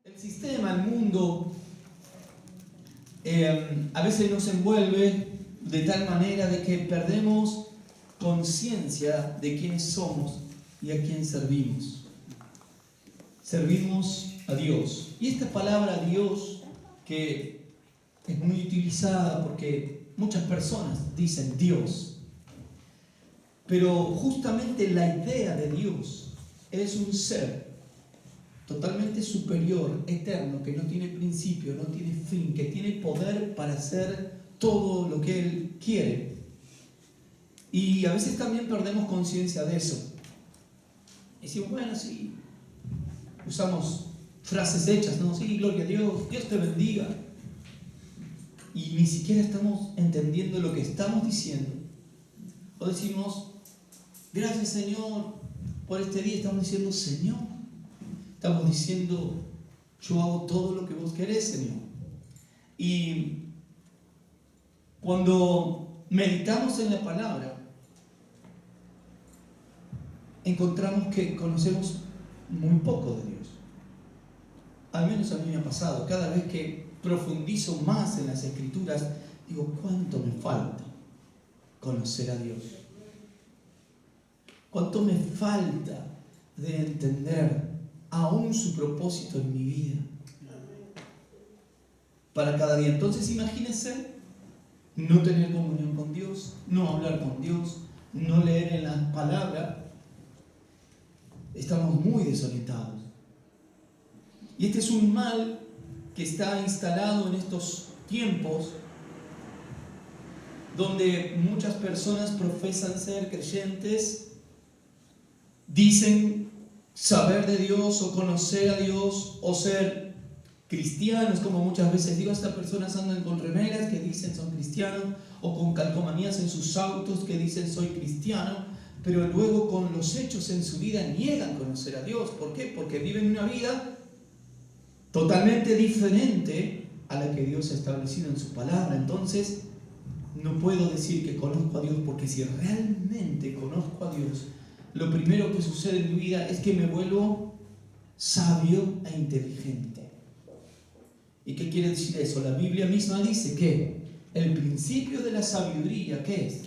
El sistema, el mundo, a veces nos envuelve de tal manera de que perdemos conciencia de quiénes somos y a quién servimos. Servimos a Dios. Y esta palabra Dios, que es muy utilizada porque muchas personas dicen Dios, pero justamente la idea de Dios es un ser totalmente superior, eterno, que no tiene principio, no tiene fin, que tiene poder para hacer todo lo que Él quiere. Y a veces también perdemos conciencia de eso. Y decimos, bueno, sí, usamos frases hechas, ¿no? Sí, gloria a Dios, Dios te bendiga. Y ni siquiera estamos entendiendo lo que estamos diciendo. O decimos, gracias Señor por este día. Estamos diciendo, Señor. Estamos diciendo, yo hago todo lo que vos querés, Señor. Y cuando meditamos en la palabra, encontramos que conocemos muy poco de Dios. Al menos a mí me ha pasado. Cada vez que profundizo más en las Escrituras, digo, ¿cuánto me falta conocer a Dios? ¿Cuánto me falta de entender aún su propósito en mi vida para cada día? Entonces imagínense no tener comunión con Dios, no hablar con Dios, no leer en la palabra. Estamos muy desorientados. Y este es un mal que está instalado en estos tiempos donde muchas personas profesan ser creyentes, dicen saber de Dios o conocer a Dios o ser cristianos, como muchas veces digo, estas personas andan con remeras que dicen son cristianos o con calcomanías en sus autos que dicen soy cristiano, pero luego con los hechos en su vida niegan conocer a Dios. ¿Por qué? Porque viven una vida totalmente diferente a la que Dios ha establecido en su palabra. Entonces no puedo decir que conozco a Dios, porque si realmente conozco a Dios, lo primero que sucede en mi vida es que me vuelvo sabio e inteligente. ¿Y qué quiere decir eso? La Biblia misma dice que el principio de la sabiduría, ¿qué es?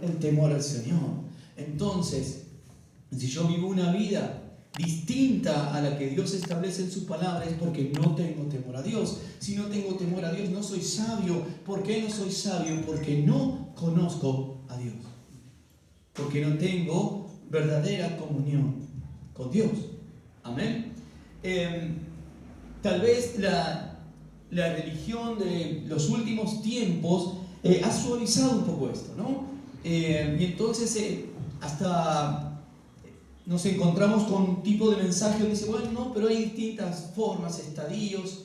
El temor al Señor. Entonces, si yo vivo una vida distinta a la que Dios establece en su palabra, es porque no tengo temor a Dios. Si no tengo temor a Dios, no soy sabio. ¿Por qué no soy sabio? Porque no conozco a Dios. Porque no tengo verdadera comunión con Dios. Amén. Tal vez la religión de los últimos tiempos ha suavizado un poco esto, ¿no? Y entonces hasta nos encontramos con un tipo de mensaje donde dice, bueno, no, pero hay distintas formas, estadios,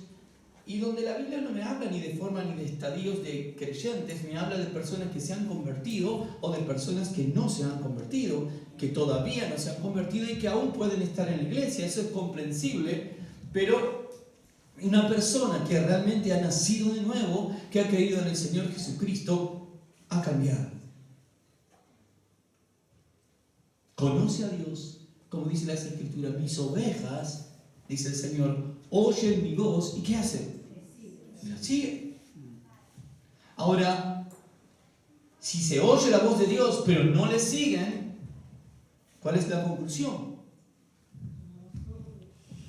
y donde la Biblia no me habla ni de forma ni de estadios de creyentes, me habla de personas que se han convertido o de personas que no se han convertido, que todavía no se han convertido y que aún pueden estar en la iglesia. Eso es comprensible, pero una persona que realmente ha nacido de nuevo, que ha creído en el Señor Jesucristo, ha cambiado. Conoce a Dios, como dice la Escritura, mis ovejas, dice el Señor, oyen mi voz, ¿y qué hacen? La siguen. Ahora, si se oye la voz de Dios, pero no le siguen, ¿cuál es la conclusión?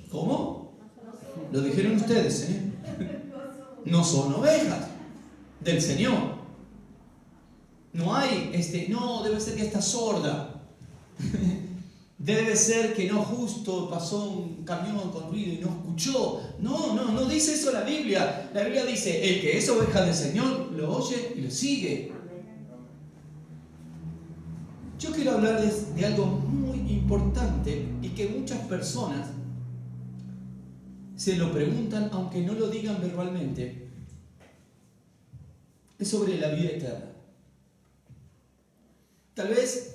¿Cómo? Lo dijeron ustedes, ¿eh? No son ovejas del Señor. No hay, no, debe ser que está sorda. Debe ser que no, justo pasó un camión con ruido y no escuchó. No dice eso la Biblia. La Biblia dice, el que es oveja del Señor lo oye y lo sigue. Yo quiero hablarles de algo muy importante y que muchas personas se lo preguntan, aunque no lo digan verbalmente. Es sobre la vida eterna. Tal vez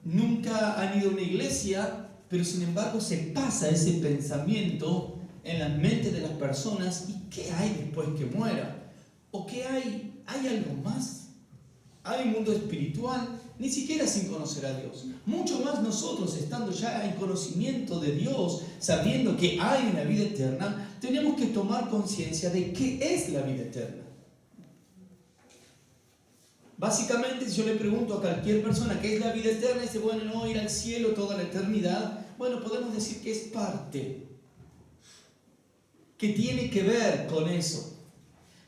nunca han ido a una iglesia, pero sin embargo se pasa ese pensamiento en la mente de las personas. ¿Y qué hay después que muera? ¿O qué hay? ¿Hay algo más? ¿Hay un mundo espiritual? ni siquiera sin conocer a Dios. Mucho más nosotros, estando ya en conocimiento de Dios, sabiendo que hay una vida eterna, tenemos que tomar conciencia de qué es la vida eterna. Básicamente, si yo le pregunto a cualquier persona qué es la vida eterna, dice, bueno, no, ir al cielo toda la eternidad. Bueno, podemos decir que es parte, que tiene que ver con eso.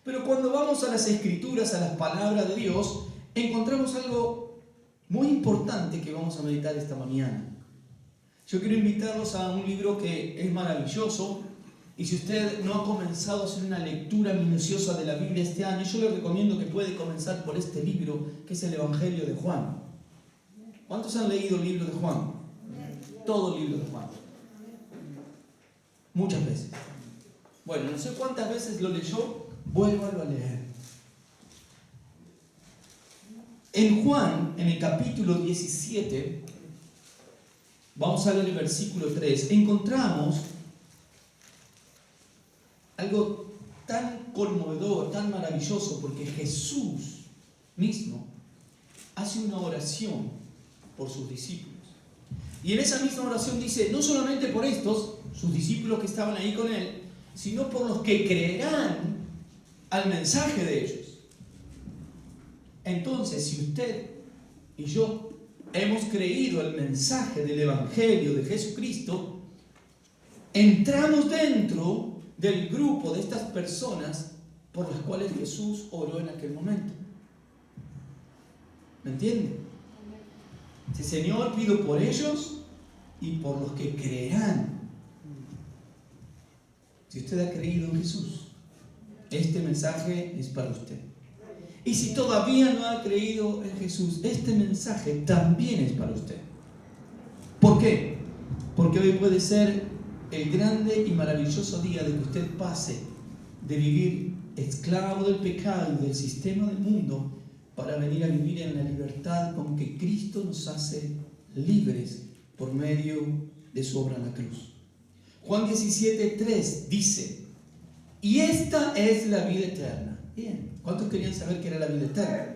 Pero cuando vamos a las Escrituras, a las palabras de Dios, encontramos algo muy importante que vamos a meditar esta mañana. Yo quiero invitarlos a un libro que es maravilloso, y si usted no ha comenzado a hacer una lectura minuciosa de la Biblia este año, yo le recomiendo que puede comenzar por este libro, que es el Evangelio de Juan. ¿Cuántos han leído el libro de Juan? Todo el libro de Juan. Muchas veces. Bueno, no sé cuántas veces lo leyó, vuélvalo a leer. En Juan, en el capítulo 17, vamos a leer el versículo 3, encontramos algo tan conmovedor, tan maravilloso, porque Jesús mismo hace una oración por sus discípulos. Y en esa misma oración dice, no solamente por estos, sus discípulos que estaban ahí con él, sino por los que creerán al mensaje de ellos. Entonces, si usted y yo hemos creído el mensaje del Evangelio de Jesucristo, entramos dentro del grupo de estas personas por las cuales Jesús oró en aquel momento. ¿Me entiende? Sí, Señor, pido por ellos y por los que creerán. Si usted ha creído en Jesús, este mensaje es para usted. Y si todavía no ha creído en Jesús, este mensaje también es para usted. ¿Por qué? Porque hoy puede ser el grande y maravilloso día de que usted pase de vivir esclavo del pecado y del sistema del mundo para venir a vivir en la libertad con que Cristo nos hace libres por medio de su obra en la cruz. Juan 17:3 dice, y esta es la vida eterna. Bien, ¿cuántos querían saber qué era la vida eterna?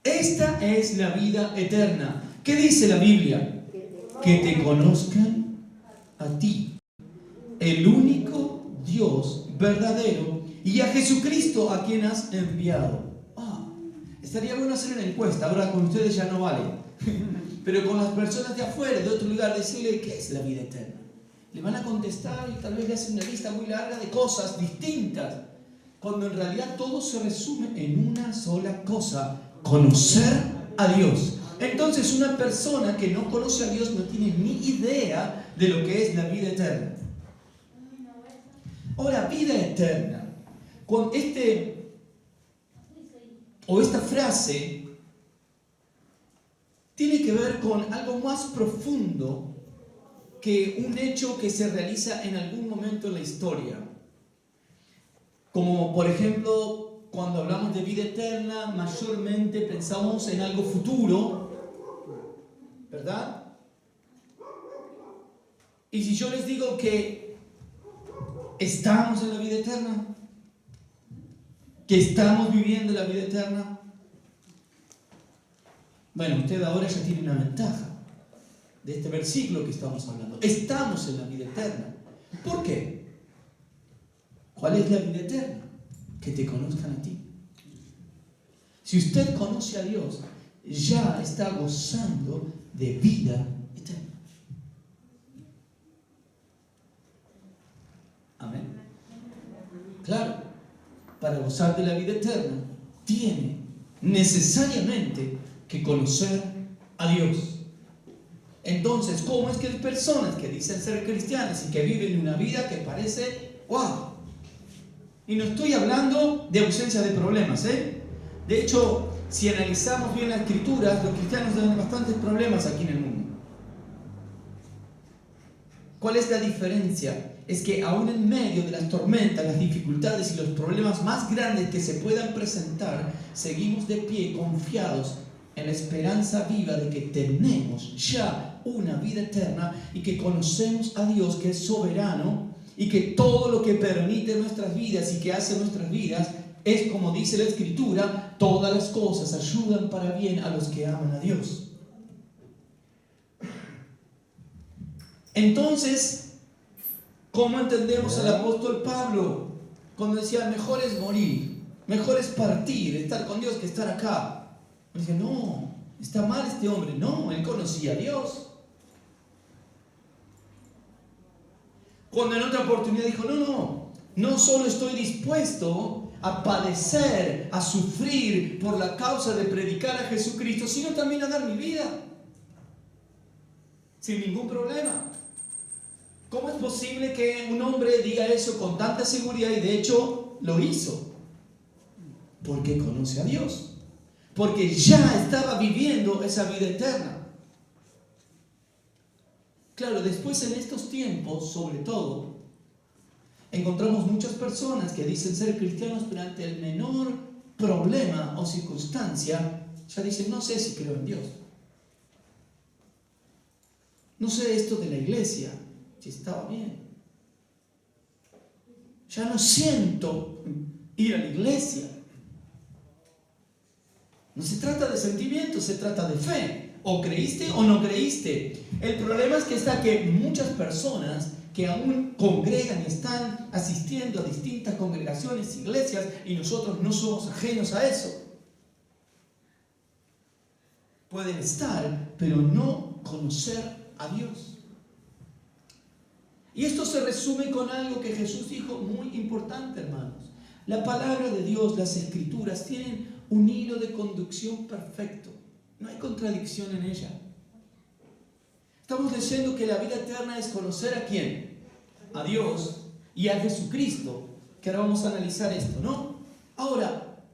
Esta es la vida eterna. ¿Qué dice la Biblia? Que te conozcan a ti, el único Dios verdadero, y a Jesucristo a quien has enviado. Estaría bueno hacer una encuesta, ahora con ustedes ya no vale, pero con las personas de afuera, de otro lugar, decirle ¿qué es la vida eterna? Le van a contestar y tal vez le hacen una lista muy larga de cosas distintas, cuando en realidad todo se resume en una sola cosa: conocer a Dios. Entonces una persona que no conoce a Dios no tiene ni idea de lo que es la vida eterna. Ahora, vida eterna, con esta frase tiene que ver con algo más profundo que un hecho que se realiza en algún momento en la historia. Como por ejemplo, cuando hablamos de vida eterna, mayormente pensamos en algo futuro, ¿verdad? Y si yo les digo que estamos en la vida eterna, que estamos viviendo la vida eterna, bueno, usted ahora ya tiene una ventaja de este versículo que estamos hablando. Estamos en la vida eterna. ¿Por qué? ¿Cuál es la vida eterna? Que te conozcan a ti. Si usted conoce a Dios, ya está gozando de vida eterna. Amén. Claro, para gozar de la vida eterna, tiene necesariamente que conocer a Dios. Entonces, ¿cómo es que hay personas que dicen ser cristianas y que viven una vida que parece wow? Y no estoy hablando de ausencia de problemas, ¿eh? De hecho, si analizamos bien las Escrituras, los cristianos tienen bastantes problemas aquí en el mundo. ¿Cuál es la diferencia? Es que aún en medio de las tormentas, las dificultades y los problemas más grandes que se puedan presentar, seguimos de pie confiados en la esperanza viva de que tenemos ya una vida eterna y que conocemos a Dios, que es soberano y que todo lo que permite nuestras vidas y que hace nuestras vidas Es como dice la Escritura, todas las cosas ayudan para bien a los que aman a Dios. Entonces, ¿cómo entendemos al apóstol Pablo cuando decía, mejor es morir, mejor es partir, estar con Dios que estar acá? Dice, no, está mal este hombre. No, él conocía a Dios. Cuando en otra oportunidad dijo, no solo estoy dispuesto a padecer, a sufrir por la causa de predicar a Jesucristo, sino también a dar mi vida, sin ningún problema. ¿Cómo es posible que un hombre diga eso con tanta seguridad? Y de hecho lo hizo. Porque conoce a Dios. Porque ya estaba viviendo esa vida eterna. Claro, después en estos tiempos, sobre todo, encontramos muchas personas que dicen ser cristianos, pero ante el menor problema o circunstancia, ya dicen, no sé si creo en Dios. No sé esto de la iglesia, si estaba bien. Ya no siento ir a la iglesia. No se trata de sentimientos, se trata de fe. O creíste o no creíste. El problema es que está que muchas personas que aún congregan y están asistiendo a distintas congregaciones, iglesias, y nosotros no somos ajenos a eso. Pueden estar, pero no conocer a Dios. Y esto se resume con algo que Jesús dijo muy importante, hermanos. La palabra de Dios, las Escrituras, tienen un hilo de conducción perfecto. No hay contradicción en ella. Estamos diciendo que la vida eterna es conocer a ¿quién? A Dios y a Jesucristo. Que ahora vamos a analizar esto, ¿no? Ahora,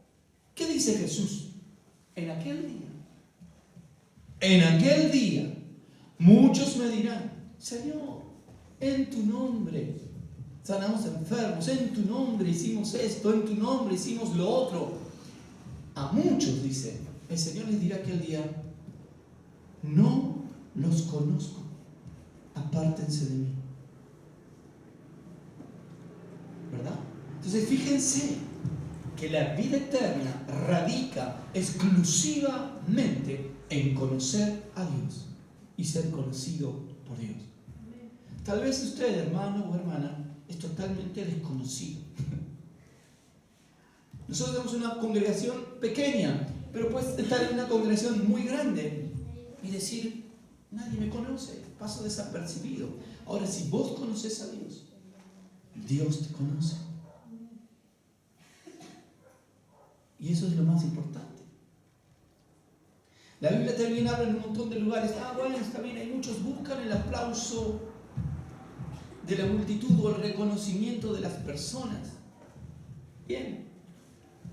¿qué dice Jesús? En aquel día, muchos me dirán, Señor, en tu nombre sanamos enfermos, en tu nombre hicimos esto, en tu nombre hicimos lo otro. A muchos, dice, el Señor les dirá aquel día, no los conozco, apártense de mí. ¿Verdad? Entonces fíjense que la vida eterna radica exclusivamente en conocer a Dios y ser conocido por Dios. Tal vez usted, hermano o hermana, es totalmente desconocido. Nosotros tenemos una congregación pequeña, pero puedes estar en una congregación muy grande y decir, nadie me conoce, paso desapercibido. Ahora, si vos conoces a Dios, Dios te conoce. Y eso es lo más importante. La Biblia también habla en un montón de lugares. Bueno, está bien, hay muchos buscan el aplauso de la multitud o el reconocimiento de las personas. Bien,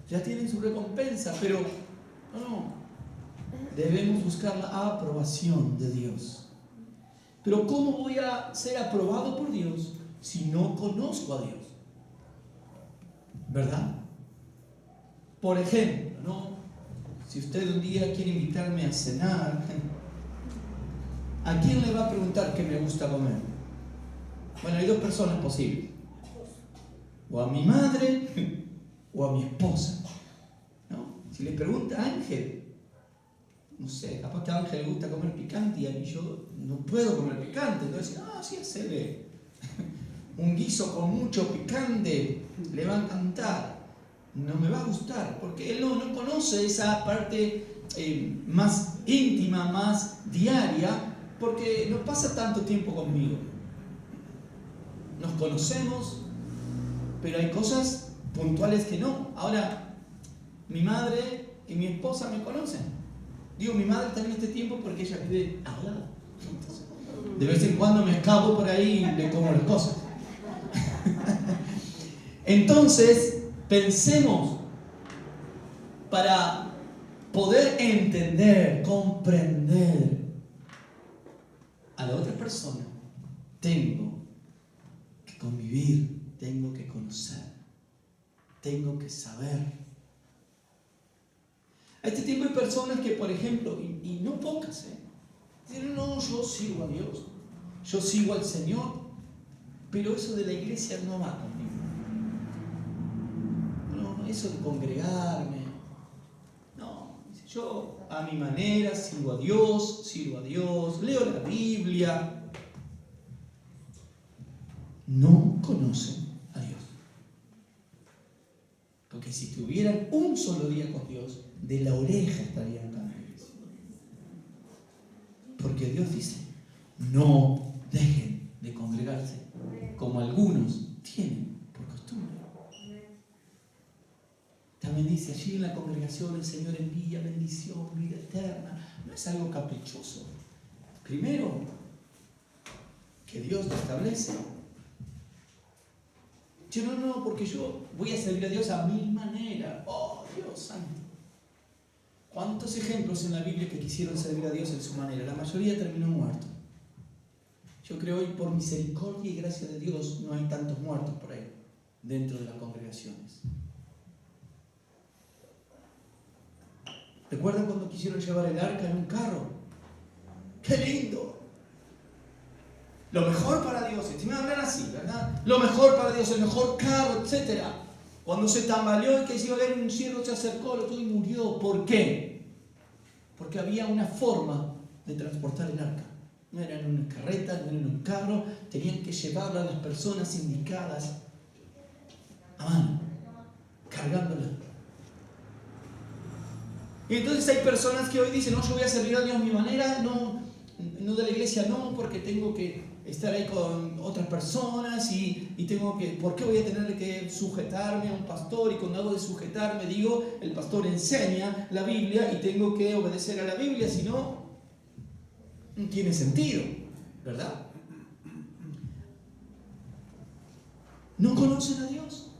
ya tienen su recompensa, pero no, debemos buscar la aprobación de Dios. Pero ¿cómo voy a ser aprobado por Dios si no conozco a Dios? ¿Verdad? Por ejemplo, ¿no? Si usted un día quiere invitarme a cenar, ¿a quién le va a preguntar qué me gusta comer? Bueno, hay dos personas posibles. O a mi madre o a mi esposa, ¿no? Si le pregunta a Ángel, no sé, capaz que a Ángel le gusta comer picante y a mí yo no puedo comer picante. Entonces, sí, hacele un guiso con mucho picante, le va a encantar. No me va a gustar, porque él no conoce esa parte más íntima, más diaria, porque no pasa tanto tiempo conmigo. Nos conocemos, pero hay cosas puntuales que no. Ahora, mi madre y mi esposa me conocen. Digo mi madre también este tiempo porque ella vive al lado. Entonces, de vez en cuando me escapo por ahí y le como las cosas. Entonces, pensemos, para poder entender, comprender a la otra persona, tengo que convivir, tengo que conocer, tengo que saber. A este tiempo hay personas que, por ejemplo, y no pocas, dicen, no, yo sigo a Dios, yo sigo al Señor, pero eso de la iglesia no va conmigo. eso de congregarme. No, dice, yo a mi manera sirvo a Dios, leo la Biblia. No conocen a Dios. Porque si tuvieran un solo día con Dios, de la oreja estarían cayendo. Porque Dios dice, no dejen de congregarse, como algunos tienen por costumbre. También dice, allí en la congregación el Señor envía bendición, vida eterna. No es algo caprichoso. Primero, que Dios lo establece. Yo no, porque yo voy a servir a Dios a mi manera. Oh, Dios santo. ¿Cuántos ejemplos en la Biblia que quisieron servir a Dios en su manera? La mayoría terminó muerto. Yo creo hoy por misericordia y gracia de Dios no hay tantos muertos por ahí dentro de las congregaciones. ¿Recuerdan cuando quisieron llevar el arca en un carro? ¡Qué lindo! Lo mejor para Dios, si me hablan así, ¿verdad? Lo mejor para Dios, el mejor carro, etc. Cuando se tambaleó y que se iba a ver un ciervo, se acercó, lo tuvo y murió. ¿Por qué? Porque había una forma de transportar el arca. No era en una carreta, no era en un carro, tenían que llevarla a las personas indicadas a mano, cargándola. Y entonces hay personas que hoy dicen, no, yo voy a servir a Dios a mi manera, no de la iglesia, no, porque tengo que estar ahí con otras personas y tengo que, ¿por qué voy a tener que sujetarme a un pastor? Y cuando hago de sujetarme, digo, el pastor enseña la Biblia y tengo que obedecer a la Biblia, si no, no tiene sentido, ¿verdad? No conocen a Dios.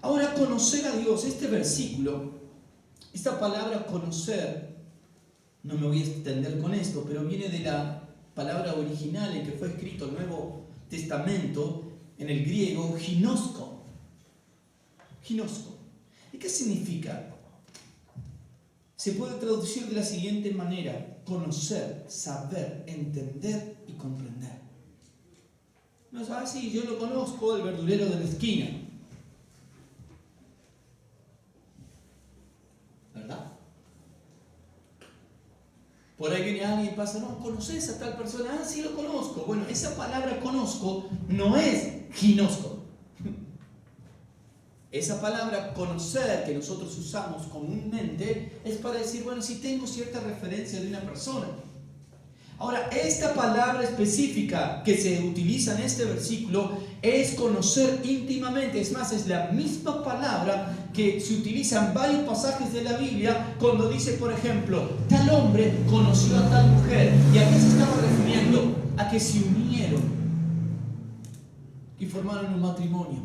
Ahora, conocer a Dios, este versículo, esta palabra conocer, no me voy a extender con esto, pero viene de la palabra original en que fue escrito el Nuevo Testamento, en el griego, ginosko. Ginosko. ¿Y qué significa? Se puede traducir de la siguiente manera: conocer, saber, entender y comprender. No es así, yo lo conozco, el verdulero de la esquina. ¿Verdad? Por ahí viene alguien y pasa, no, ¿conoces a tal persona? Ah, sí, lo conozco. Bueno, esa palabra conozco no es ginosco. Esa palabra conocer que nosotros usamos comúnmente es para decir, bueno, si tengo cierta referencia de una persona. Ahora, esta palabra específica que se utiliza en este versículo es conocer íntimamente. Es más, es la misma palabra que se utiliza en varios pasajes de la Biblia cuando dice, por ejemplo, tal hombre conoció a tal mujer. ¿Y a qué se estaba refiriendo? A que se unieron y formaron un matrimonio.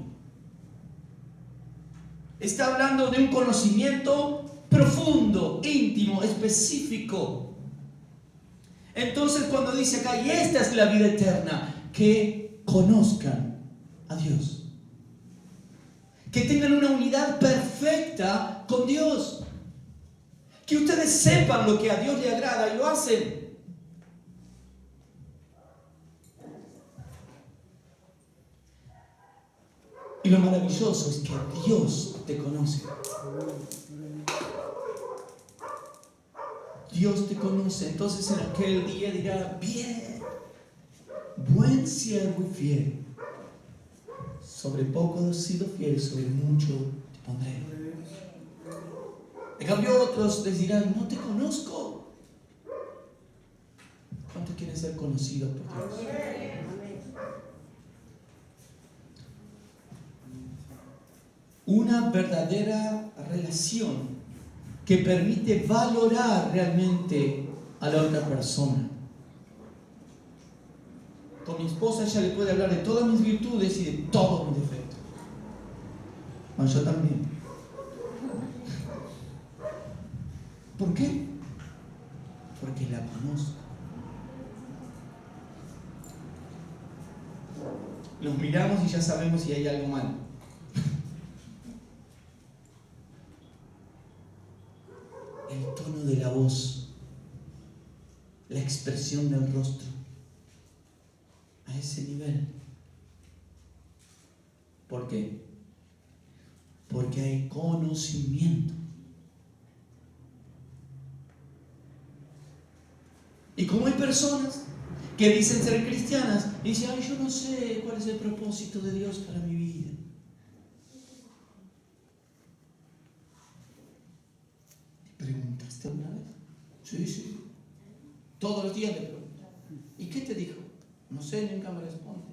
Está hablando de un conocimiento profundo, íntimo, específico. Entonces cuando dice acá, y esta es la vida eterna, que conozcan a Dios. Que tengan una unidad perfecta con Dios. Que ustedes sepan lo que a Dios le agrada y lo hacen. Y lo maravilloso es que Dios te conoce. Dios te conoce. Entonces en aquel día dirá, bien, buen siervo y fiel. Sobre poco has sido fiel, sobre mucho te pondré. En cambio otros les dirán, no te conozco. ¿Cuántos quieren ser conocidos por Dios? Una verdadera relación que permite valorar realmente a la otra persona. Con mi esposa ella le puede hablar de todas mis virtudes y de todos mis defectos. Bueno, yo también. ¿Por qué? Porque la conozco. Los miramos y ya sabemos si hay algo mal. El tono de la voz, la expresión del rostro, a ese nivel. ¿Por qué? Porque hay conocimiento. Y como hay personas que dicen ser cristianas y dicen, ay, yo no sé cuál es el propósito de Dios para mi vida. ¿Te preguntaste alguna vez? Sí. Todos los días le pregunto. ¿Y qué te dijo? No sé, nunca me responde.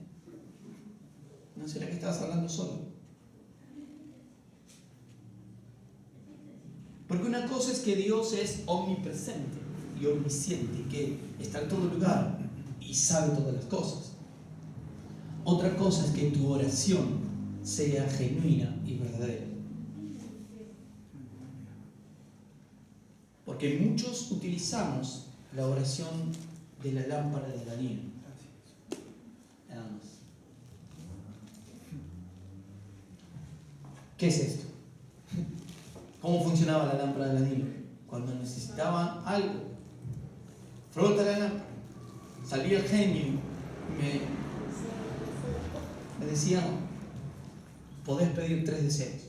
¿No será que estabas hablando solo? Porque una cosa es que Dios es omnipresente y omnisciente, que está en todo lugar y sabe todas las cosas. Otra cosa es que tu oración sea genuina y verdadera. Porque muchos utilizamos la oración de la lámpara de Aladino. Nada más. ¿Qué es esto? ¿Cómo funcionaba la lámpara de Aladino? Cuando necesitaban algo, frota la lámpara, salía el genio, me decía, podés pedir 3 deseos.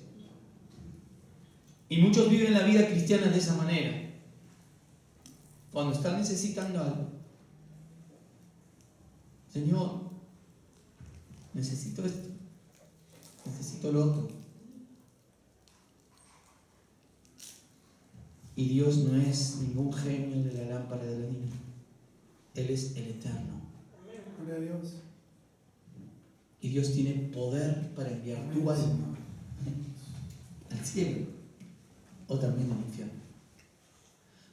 Y muchos viven la vida cristiana de esa manera. Cuando están necesitando algo, Señor, necesito esto, necesito lo otro. Y Dios no es ningún genio de la lámpara de Aladino. Él es el Eterno. Gloria a Dios. Y Dios tiene poder para enviar tu alma al cielo o también al infierno.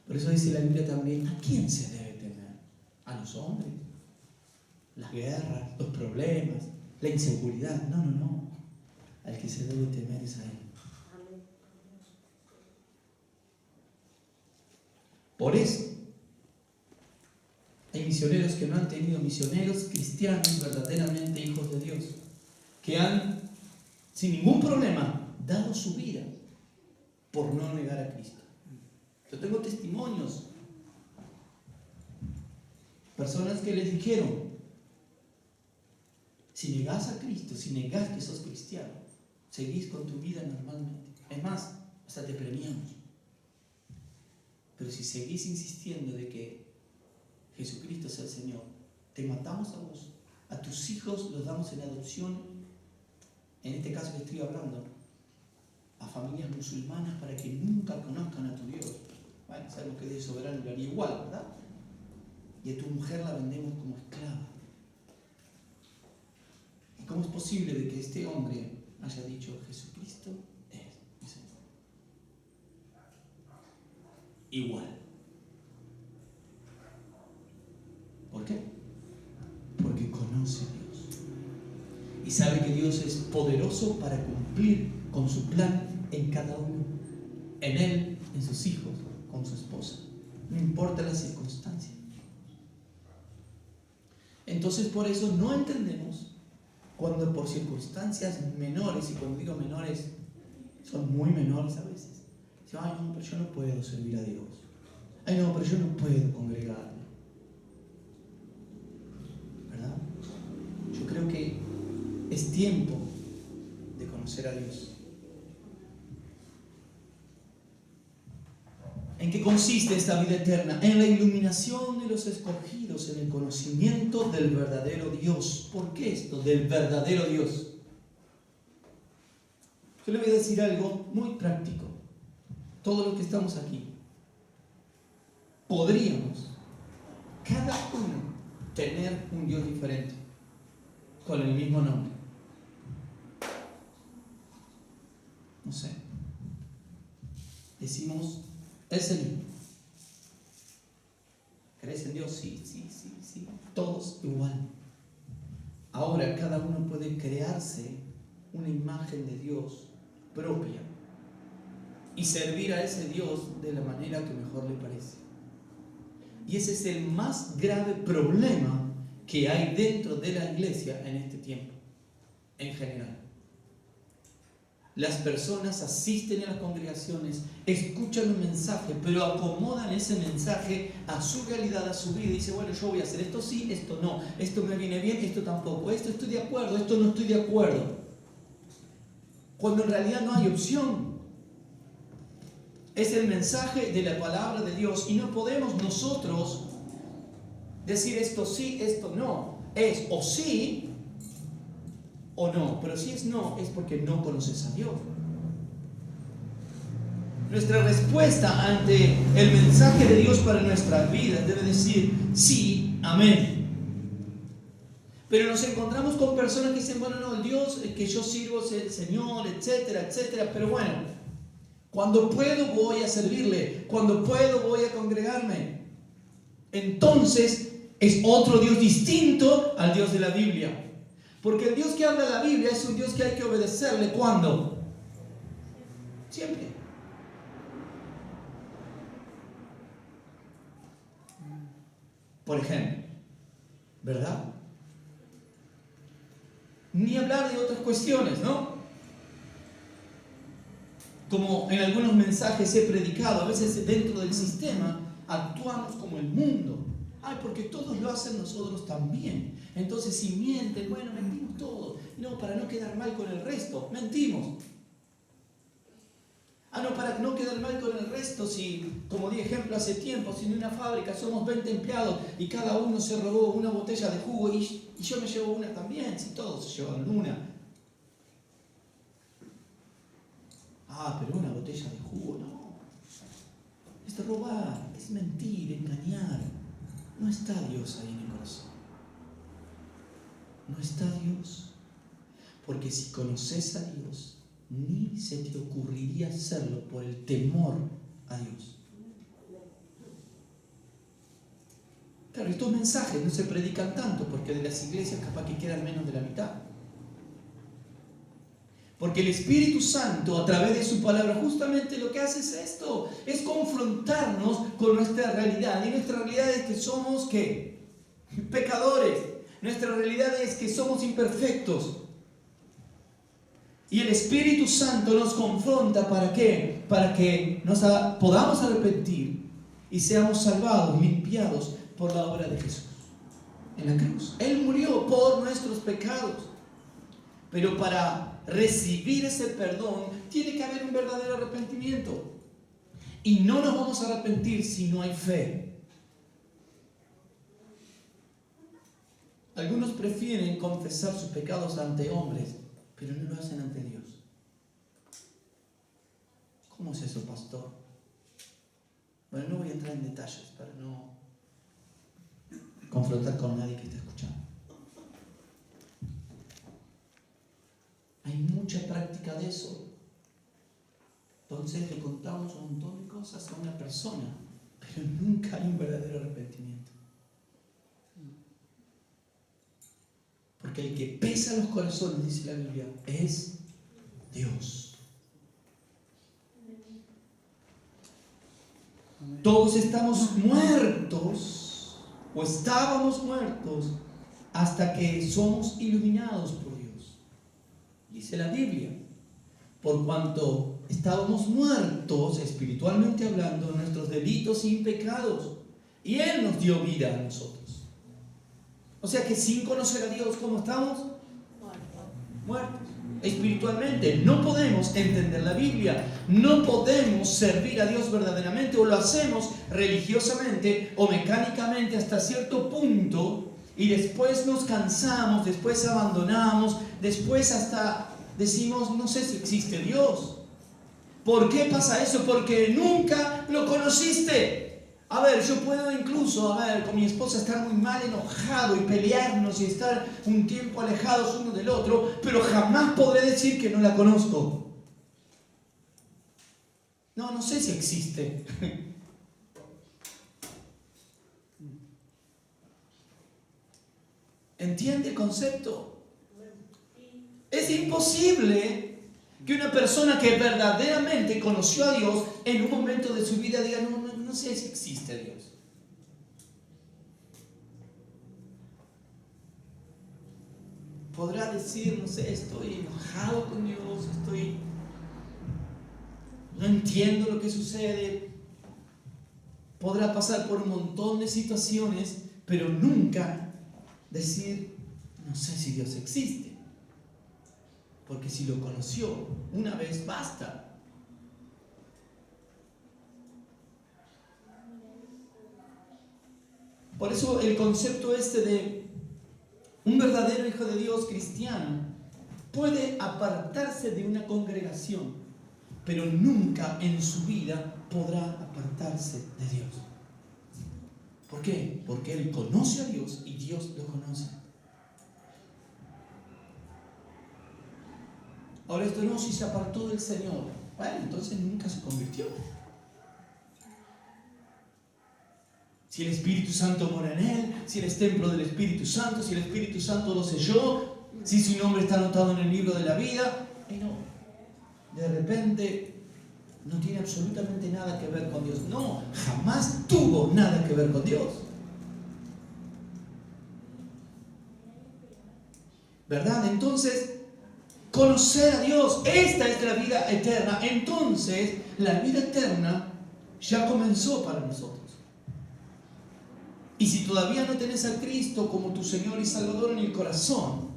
Por eso dice la Biblia también, ¿a quién se debe temer? ¿A los hombres? Las guerras, los problemas, la inseguridad. No. Al que se debe temer es a Él. Por eso, hay misioneros que no han tenido, misioneros cristianos verdaderamente hijos de Dios, que han, sin ningún problema, dado su vida por no negar a Cristo. Yo tengo testimonios, personas que les dijeron, si negás a Cristo, si negás que sos cristiano, seguís con tu vida normalmente. Es más, hasta te premiamos. Pero si seguís insistiendo de que Jesucristo es el Señor, te matamos a vos, a tus hijos los damos en adopción, en este caso que estoy hablando, a familias musulmanas para que nunca conozcan a tu Dios. Bueno, sabemos que Dios soberano lo haría igual, ¿verdad? Y a tu mujer la vendemos como esclava. ¿Y cómo es posible de que este hombre haya dicho Jesucristo es mi Señor? Igual. ¿Por qué? Porque conoce a Dios y sabe que Dios es poderoso para cumplir con su plan en cada uno, en él, en sus hijos, con su esposa, no importa la circunstancia. Entonces por eso no entendemos cuando por circunstancias menores, y cuando digo menores son muy menores a veces, dicen, ay no, pero yo no puedo servir a Dios, ay no, pero yo no puedo congregarme, ¿verdad? Yo creo que es tiempo de conocer a Dios. ¿En qué consiste esta vida eterna? En la iluminación de los escogidos, en el conocimiento del verdadero Dios. ¿Por qué esto? Del verdadero Dios. Yo le voy a decir algo muy práctico. Todos los que estamos aquí, podríamos, cada uno, tener un Dios diferente, con el mismo nombre. No sé. Decimos, es el mismo. ¿Crees en Dios? Sí. Todos igual. Ahora cada uno puede crearse una imagen de Dios propia y servir a ese Dios de la manera que mejor le parece. Y ese es el más grave problema que hay dentro de la iglesia en este tiempo, en general. Las personas asisten a las congregaciones, escuchan un mensaje, pero acomodan ese mensaje a su realidad, a su vida, y dicen, bueno, yo voy a hacer esto sí, esto no, esto me viene bien, esto tampoco, esto estoy de acuerdo, esto no estoy de acuerdo. cuando en realidad no hay opción. Es el mensaje de la palabra de Dios y no podemos nosotros decir esto sí, esto no. Es o sí o no. Pero si es no, es porque no conoces a Dios. Nuestra respuesta ante el mensaje de Dios para nuestras vidas debe decir sí, amén. Pero nos encontramos con personas que dicen, bueno, no, el Dios que yo sirvo es el Señor, etcétera, etcétera. Pero bueno, cuando puedo voy a servirle, cuando puedo voy a congregarme. Entonces es otro Dios distinto al Dios de la Biblia. Porque el Dios que habla la Biblia es un Dios que hay que obedecerle. ¿Cuándo? Siempre. Por ejemplo, ¿verdad? Ni hablar de otras cuestiones, ¿no? Como en algunos mensajes he predicado, a veces dentro del sistema actuamos como el mundo. Ay, porque todos lo hacen, nosotros también. Entonces, si mienten, bueno, mentimos todos. No, para no quedar mal con el resto, mentimos. Ah, no, para no quedar mal con el resto, si, como di ejemplo hace tiempo, si en una fábrica somos 20 empleados y cada uno se robó una botella de jugo y yo me llevo una también, si todos se llevan una. Ah, pero una botella de jugo, no. Es robar, es mentir, engañar. No está Dios ahí en el corazón. No está Dios. Porque si conoces a Dios, ni se te ocurriría hacerlo por el temor a Dios. Claro, estos mensajes no se predican tanto porque de las iglesias capaz que quedan menos de la mitad. Porque el Espíritu Santo, a través de su palabra, justamente lo que hace es esto, es confrontarnos con nuestra realidad. Y nuestra realidad es que somos, ¿qué? Pecadores. Nuestra realidad es que somos imperfectos. Y el Espíritu Santo nos confronta, ¿para qué? Para que nos podamos arrepentir y seamos salvados, limpiados por la obra de Jesús en la cruz. Él murió por nuestros pecados. Pero para recibir ese perdón tiene que haber un verdadero arrepentimiento. Y no nos vamos a arrepentir si no hay fe. Algunos prefieren confesar sus pecados ante hombres, pero no lo hacen ante Dios. ¿Cómo es eso, pastor? Bueno, no voy a entrar en detalles para no confrontar con nadie que esté escuchando. Hay mucha práctica de eso. Entonces le contamos un montón de cosas a una persona, pero nunca hay un verdadero arrepentimiento. Porque el que pesa los corazones, dice la Biblia, es Dios. Todos estamos muertos, o estábamos muertos, hasta que somos iluminados por Dios. Dice la Biblia, por cuanto estábamos muertos, espiritualmente hablando, en nuestros delitos y pecados, y Él nos dio vida a nosotros. O sea que sin conocer a Dios, ¿cómo estamos? Muertos. Espiritualmente no podemos entender la Biblia, no podemos servir a Dios verdaderamente, o lo hacemos religiosamente o mecánicamente hasta cierto punto, y después nos cansamos, después abandonamos, después hasta decimos, no sé si existe Dios. ¿Por qué pasa eso? Porque nunca lo conociste. A ver, yo puedo incluso, con mi esposa estar muy mal, enojado y pelearnos y estar un tiempo alejados uno del otro, pero jamás podré decir que no la conozco. No sé si existe. ¿Entiende el concepto? Es imposible que una persona que verdaderamente conoció a Dios en un momento de su vida diga, no sé si existe Dios. Podrá decir, no sé, estoy enojado con Dios, no entiendo lo que sucede. Podrá pasar por un montón de situaciones, pero nunca decir, no sé si Dios existe. Porque si lo conoció una vez, basta. Por eso el concepto de un verdadero hijo de Dios cristiano puede apartarse de una congregación, pero nunca en su vida podrá apartarse de Dios. ¿Por qué? Porque él conoce a Dios y Dios lo conoce. Ahora esto no, si se apartó del Señor, bueno, entonces nunca se convirtió. Si el Espíritu Santo mora en él, si él es templo del Espíritu Santo, si el Espíritu Santo lo selló, si su nombre está anotado en el libro de la vida, y no, de repente no tiene absolutamente nada que ver con Dios. No, jamás tuvo nada que ver con Dios. ¿Verdad? Entonces, conocer a Dios, esta es la vida eterna. Entonces, la vida eterna ya comenzó para nosotros. Y si todavía no tenés a Cristo como tu Señor y Salvador en el corazón,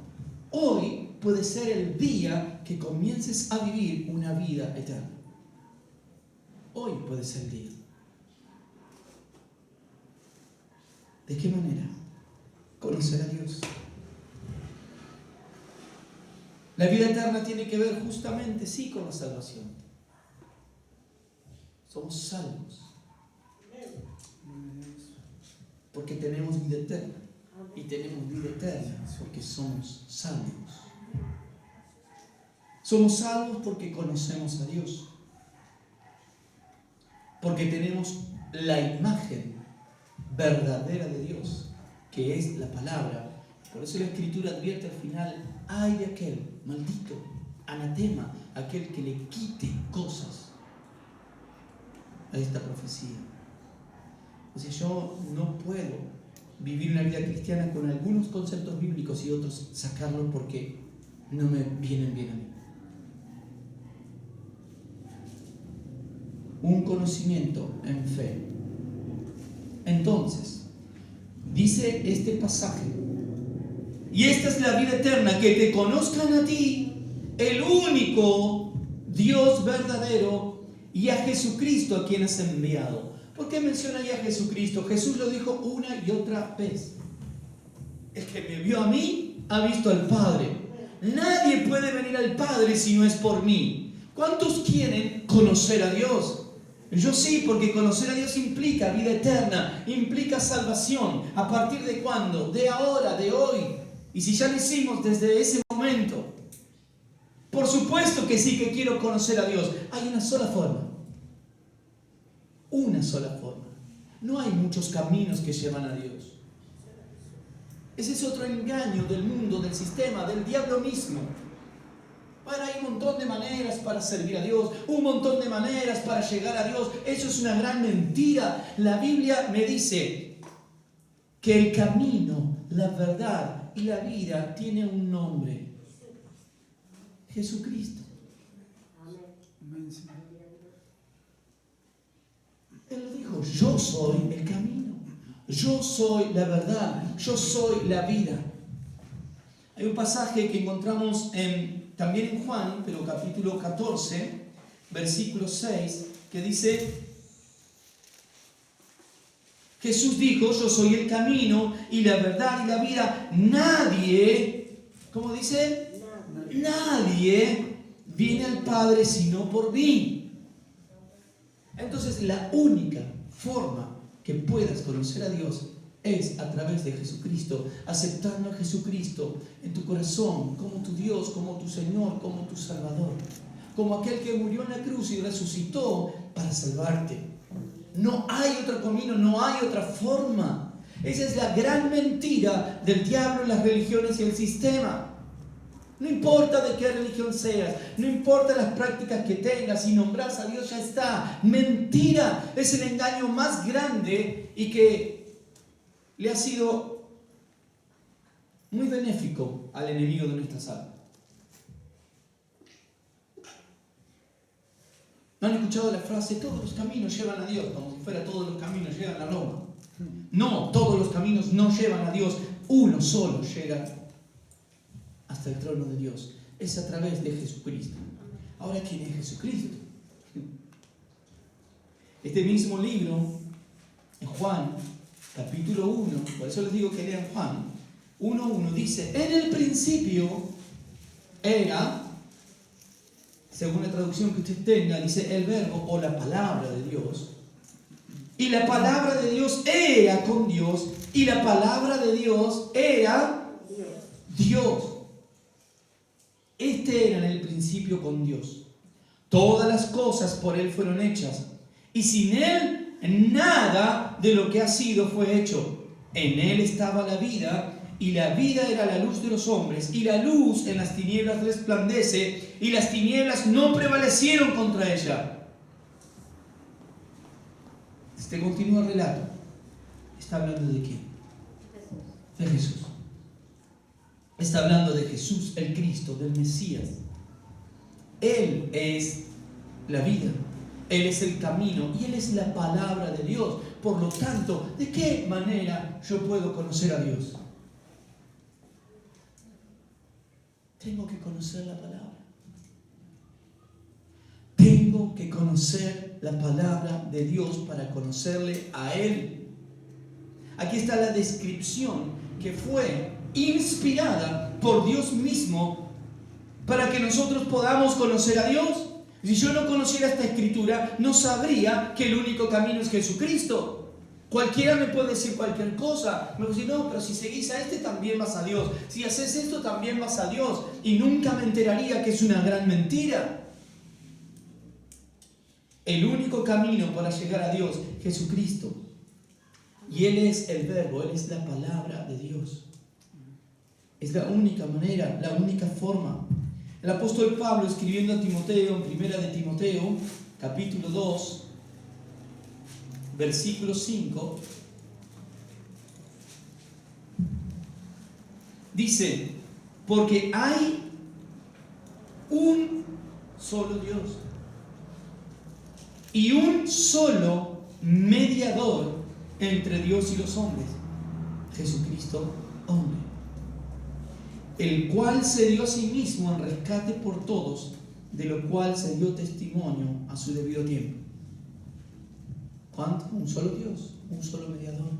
hoy puede ser el día que comiences a vivir una vida eterna. Hoy puede ser el día. ¿De qué manera? Conocer a Dios. La vida eterna tiene que ver justamente, sí, con la salvación. Somos salvos. Porque tenemos vida eterna. Y tenemos vida eterna porque somos salvos. Somos salvos porque conocemos a Dios. Porque tenemos la imagen verdadera de Dios, que es la palabra. Por eso la Escritura advierte al final: ay de aquel, maldito, anatema, aquel que le quite cosas a esta profecía. O sea, yo no puedo vivir una vida cristiana con algunos conceptos bíblicos y otros sacarlos porque no me vienen bien a mí. Un conocimiento en fe. Entonces, dice este pasaje: y esta es la vida eterna, que te conozcan a ti, el único Dios verdadero, y a Jesucristo a quien has enviado. ¿Por qué menciona ahí a Jesucristo? Jesús lo dijo una y otra vez: el que me vio a mí ha visto al Padre. Nadie puede venir al Padre si no es por mí. ¿Cuántos quieren conocer a Dios? Yo sí, porque conocer a Dios implica vida eterna, implica salvación. ¿A partir de cuándo? De ahora, de hoy. Y si ya lo hicimos desde ese momento, por supuesto que sí que quiero conocer a Dios. Hay una sola forma. Una sola forma. No hay muchos caminos que llevan a Dios. Ese es otro engaño del mundo, del sistema, del diablo mismo. Bueno, hay un montón de maneras para servir a Dios, un montón de maneras para llegar a Dios. Eso es una gran mentira. La Biblia me dice que el camino, la verdad y la vida tiene un nombre: Jesucristo. Él lo dijo: yo soy el camino, yo soy la verdad, yo soy la vida. Hay un pasaje que encontramos también en Juan, pero capítulo 14, versículo 6, que dice: Jesús dijo: yo soy el camino y la verdad y la vida. Nadie, ¿cómo dice? Nadie viene al Padre sino por mí. Entonces, la única forma que puedas conocer a Dios es a través de Jesucristo, aceptando a Jesucristo en tu corazón como tu Dios, como tu Señor, como tu Salvador, como aquel que murió en la cruz y resucitó para salvarte. No hay otro camino, no hay otra forma. Esa es la gran mentira del diablo, las religiones y el sistema. No importa de qué religión seas, no importa las prácticas que tengas, si nombras a Dios ya está. Mentira, es el engaño más grande y que le ha sido muy benéfico al enemigo de nuestras almas. ¿No han escuchado la frase: todos los caminos llevan a Dios? Como si fuera todos los caminos llegan a Roma. No, todos los caminos no llevan a Dios. Uno solo llega hasta el trono de Dios. es a través de Jesucristo. Ahora, ¿quién es Jesucristo? Este mismo libro, en Juan, capítulo 1, por eso les digo que lean Juan 1:1, dice: en el principio era, según la traducción que usted tenga, dice el verbo o la palabra de Dios. Y la palabra de Dios era con Dios, y la palabra de Dios era Dios. Este era en el principio con Dios. Todas las cosas por Él fueron hechas, y sin Él nada de lo que ha sido fue hecho. En Él estaba la vida, y la vida era la luz de los hombres, y la luz en las tinieblas resplandece, y las tinieblas no prevalecieron contra ella. Este continúa el relato. ¿Está hablando de quién? De Jesús. Está hablando de Jesús, el Cristo, del Mesías. Él es la vida, Él es el camino y Él es la palabra de Dios. Por lo tanto, ¿de qué manera yo puedo conocer a Dios? Tengo que conocer la palabra. Tengo que conocer la palabra de Dios para conocerle a Él. Aquí está la descripción que fue inspirada por Dios mismo para que nosotros podamos conocer a Dios. Si yo no conociera esta escritura, no sabría que el único camino es Jesucristo. Cualquiera me puede decir cualquier cosa. Me puede decir: no, pero si seguís a este también vas a Dios. Si haces esto también vas a Dios. Y nunca me enteraría que es una gran mentira. El único camino para llegar a Dios, Jesucristo. Y Él es el verbo, Él es la palabra de Dios. Es la única manera, la única forma. El apóstol Pablo, escribiendo a Timoteo, en primera de Timoteo, capítulo 2, versículo 5, dice: porque hay un solo Dios y un solo mediador entre Dios y los hombres, Jesucristo hombre, el cual se dio a sí mismo en rescate por todos, de lo cual se dio testimonio a su debido tiempo. ¿Cuánto? Un solo Dios, un solo mediador.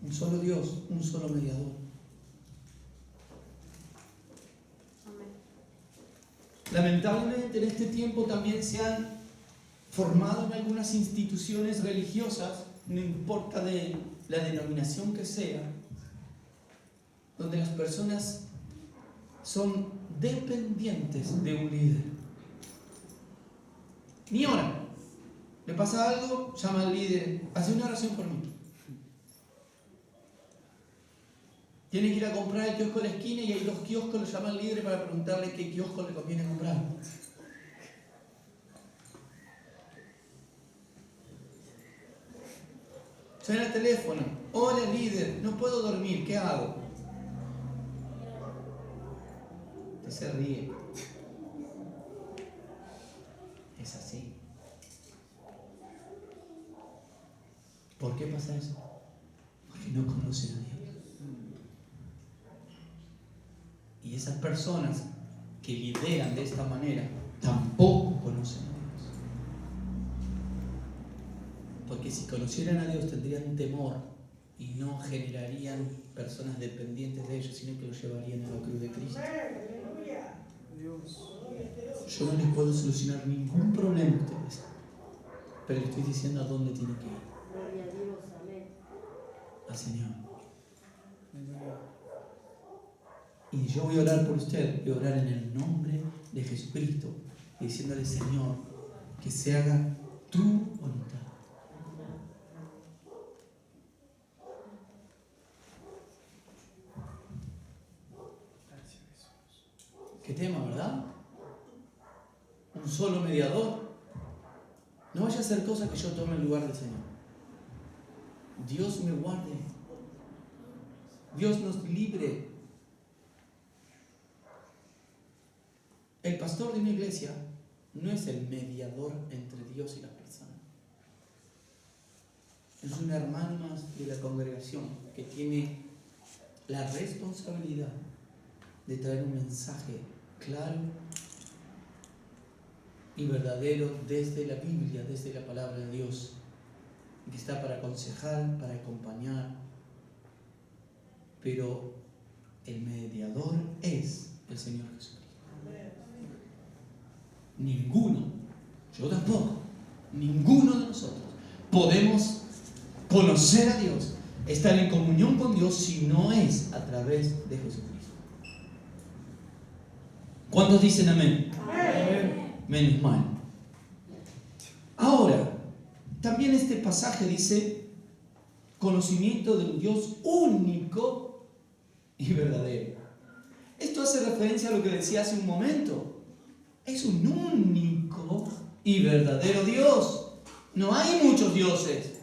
Un solo Dios, un solo mediador. Lamentablemente en este tiempo también se han formado en algunas instituciones religiosas, no importa de la denominación que sea, donde las personas son dependientes de un líder. Ni oran. ¿Le pasa algo? Llama al líder, hace una oración por mí. Tiene que ir a comprar el kiosco de la esquina y hay 2 kioscos, lo llama al líder para preguntarle qué kiosco le conviene comprar. Suena el teléfono: hola líder, no puedo dormir, ¿qué hago? Usted se ríe. Es así. ¿Por qué pasa eso? Porque no conocen a Dios. Y esas personas que lideran de esta manera tampoco conocen a Dios. Porque si conocieran a Dios tendrían temor y no generarían personas dependientes de ellos, sino que los llevarían a la cruz de Cristo. Yo no les puedo solucionar ningún problema a ustedes, pero les estoy diciendo a dónde tienen que ir. Al Señor. Y yo voy a orar por usted, voy a orar en el nombre de Jesucristo, y diciéndole: Señor, que se haga tu voluntad. Qué tema, ¿verdad? Un solo mediador. No vaya a hacer cosa que yo tome el lugar del Señor. Dios me guarde. Dios nos libre. El pastor de una iglesia no es el mediador entre Dios y la persona. Es un hermano más de la congregación que tiene la responsabilidad de traer un mensaje claro y verdadero desde la Biblia, desde la palabra de Dios, que está para aconsejar, para acompañar, pero el mediador es el Señor Jesucristo. Ninguno, yo tampoco, ninguno de nosotros podemos conocer a Dios, estar en comunión con Dios si no es a través de Jesucristo. ¿Cuántos dicen amén? Amén. Menos mal. Ahora, también este pasaje dice conocimiento de un Dios único y verdadero. Esto hace referencia a lo que decía hace un momento. Es un único y verdadero Dios. No hay muchos dioses.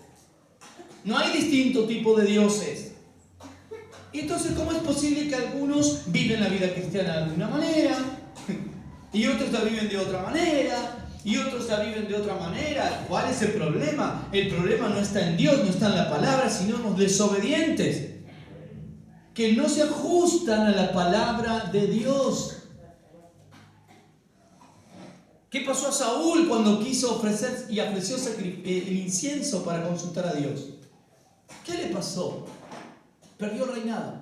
No hay distinto tipo de dioses. Y entonces, ¿cómo es posible que algunos viven la vida cristiana de alguna manera y otros la viven de otra manera y otros la viven de otra manera? ¿Cuál es el problema? El problema no está en Dios, no está en la palabra, sino en los desobedientes, que no se ajustan a la palabra de Dios. ¿Qué pasó a Saúl cuando quiso ofrecer y ofreció el incienso para consultar a Dios? ¿Qué le pasó? Perdió el reinado.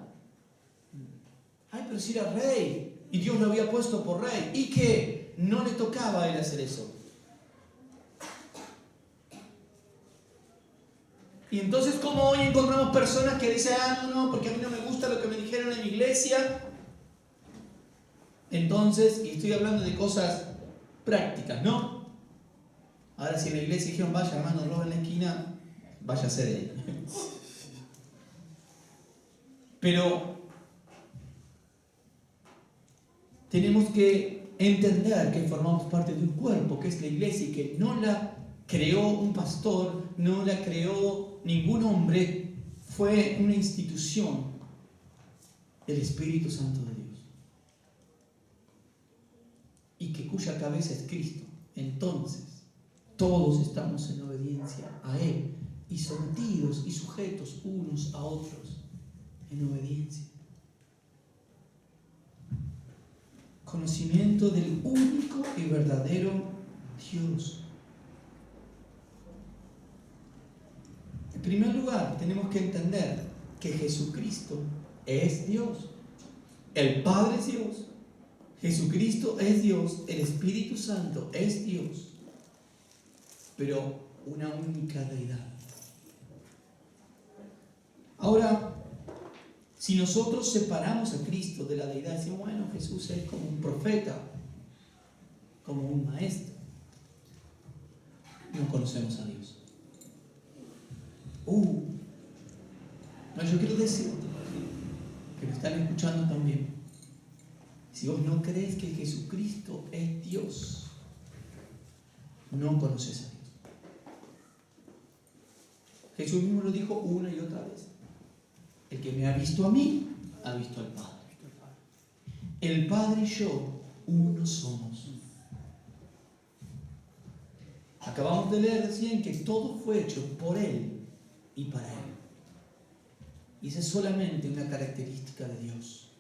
Ay, pero si era rey y Dios lo había puesto por rey. ¿Y qué? No le tocaba a él hacer eso. Y entonces, como hoy encontramos personas que dicen, no, porque a mí no me gusta lo que me dijeron en mi iglesia. Entonces, y estoy hablando de cosas prácticas, ¿no? Ahora si en la iglesia dijeron, vaya hermano, roba en la esquina, váyase de ahí. Pero tenemos que entender que formamos parte de un cuerpo, que es la iglesia, y que no la creó un pastor, no la creó ningún hombre, fue una institución del Espíritu Santo de Dios. Y que cuya cabeza es Cristo. Entonces, todos estamos en obediencia a Él y sometidos y sujetos unos a otros en obediencia. Conocimiento del único y verdadero Dios. En primer lugar, tenemos que entender que Jesucristo es Dios. El Padre es Dios. Jesucristo es Dios. El Espíritu Santo es Dios. Pero una única deidad. Ahora, si nosotros separamos a Cristo de la deidad, decimos, bueno, Jesús es como un profeta, como un maestro, no conocemos a Dios. No, yo quiero decirte, que me están escuchando también, si vos no crees que Jesucristo es Dios, no conoces a Dios. Jesús mismo lo dijo una y otra vez. El que me ha visto a mí, ha visto al Padre. El Padre y yo, uno somos. Acabamos de leer recién que todo fue hecho por Él y para Él. Y esa es solamente una característica de Dios.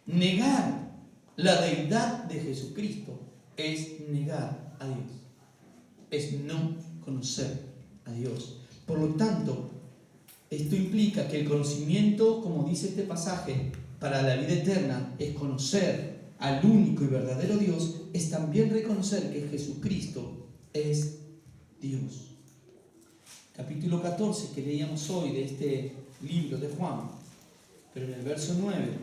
Negar la deidad de Jesucristo es negar a Dios. Es no conocer a Dios. Por lo tanto, esto implica que el conocimiento, como dice este pasaje, para la vida eterna es conocer al único y verdadero Dios, es también reconocer que Jesucristo es Dios. Capítulo 14 que leíamos hoy de este libro de Juan, pero en el verso 9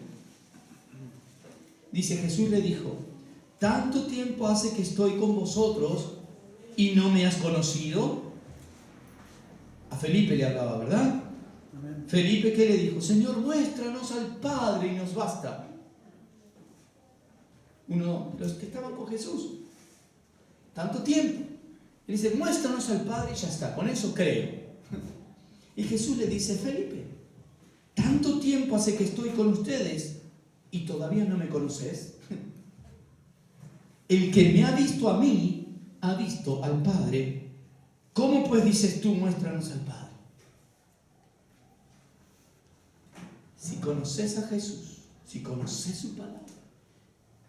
dice: Jesús le dijo, ¿tanto tiempo hace que estoy con vosotros y no me has conocido? A Felipe le hablaba, ¿verdad? Amén. Felipe, ¿qué le dijo? Señor, muéstranos al Padre y nos basta. Uno de los que estaban con Jesús, tanto tiempo. Él dice, muéstranos al Padre y ya está, con eso creo. Y Jesús le dice, Felipe, tanto tiempo hace que estoy con ustedes y todavía no me conoces. El que me ha visto a mí, ha visto al Padre. ¿Cómo pues dices tú, muéstranos al Padre? Si conoces a Jesús, Si conoces su palabra,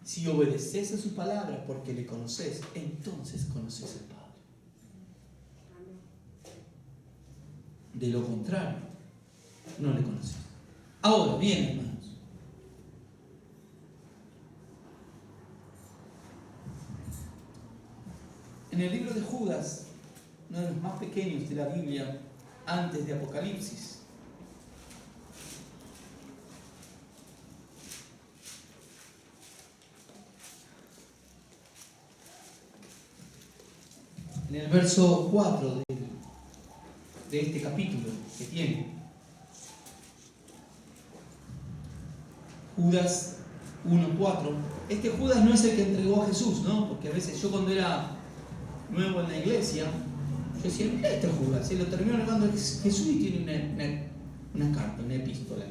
si obedeces a su palabra porque le conoces, entonces conoces al Padre. De lo contrario, no le conoces. Ahora, bien, hermanos. En el libro de Judas, uno de los más pequeños de la Biblia, antes de Apocalipsis, en el verso 4 de este capítulo que tiene, Judas 1:4. Este Judas no es el que entregó a Jesús, ¿no? Porque a veces yo cuando era nuevo en la iglesia, yo decía, mira este Judas, y lo terminó negando a Jesús y tiene una carta, una epístola.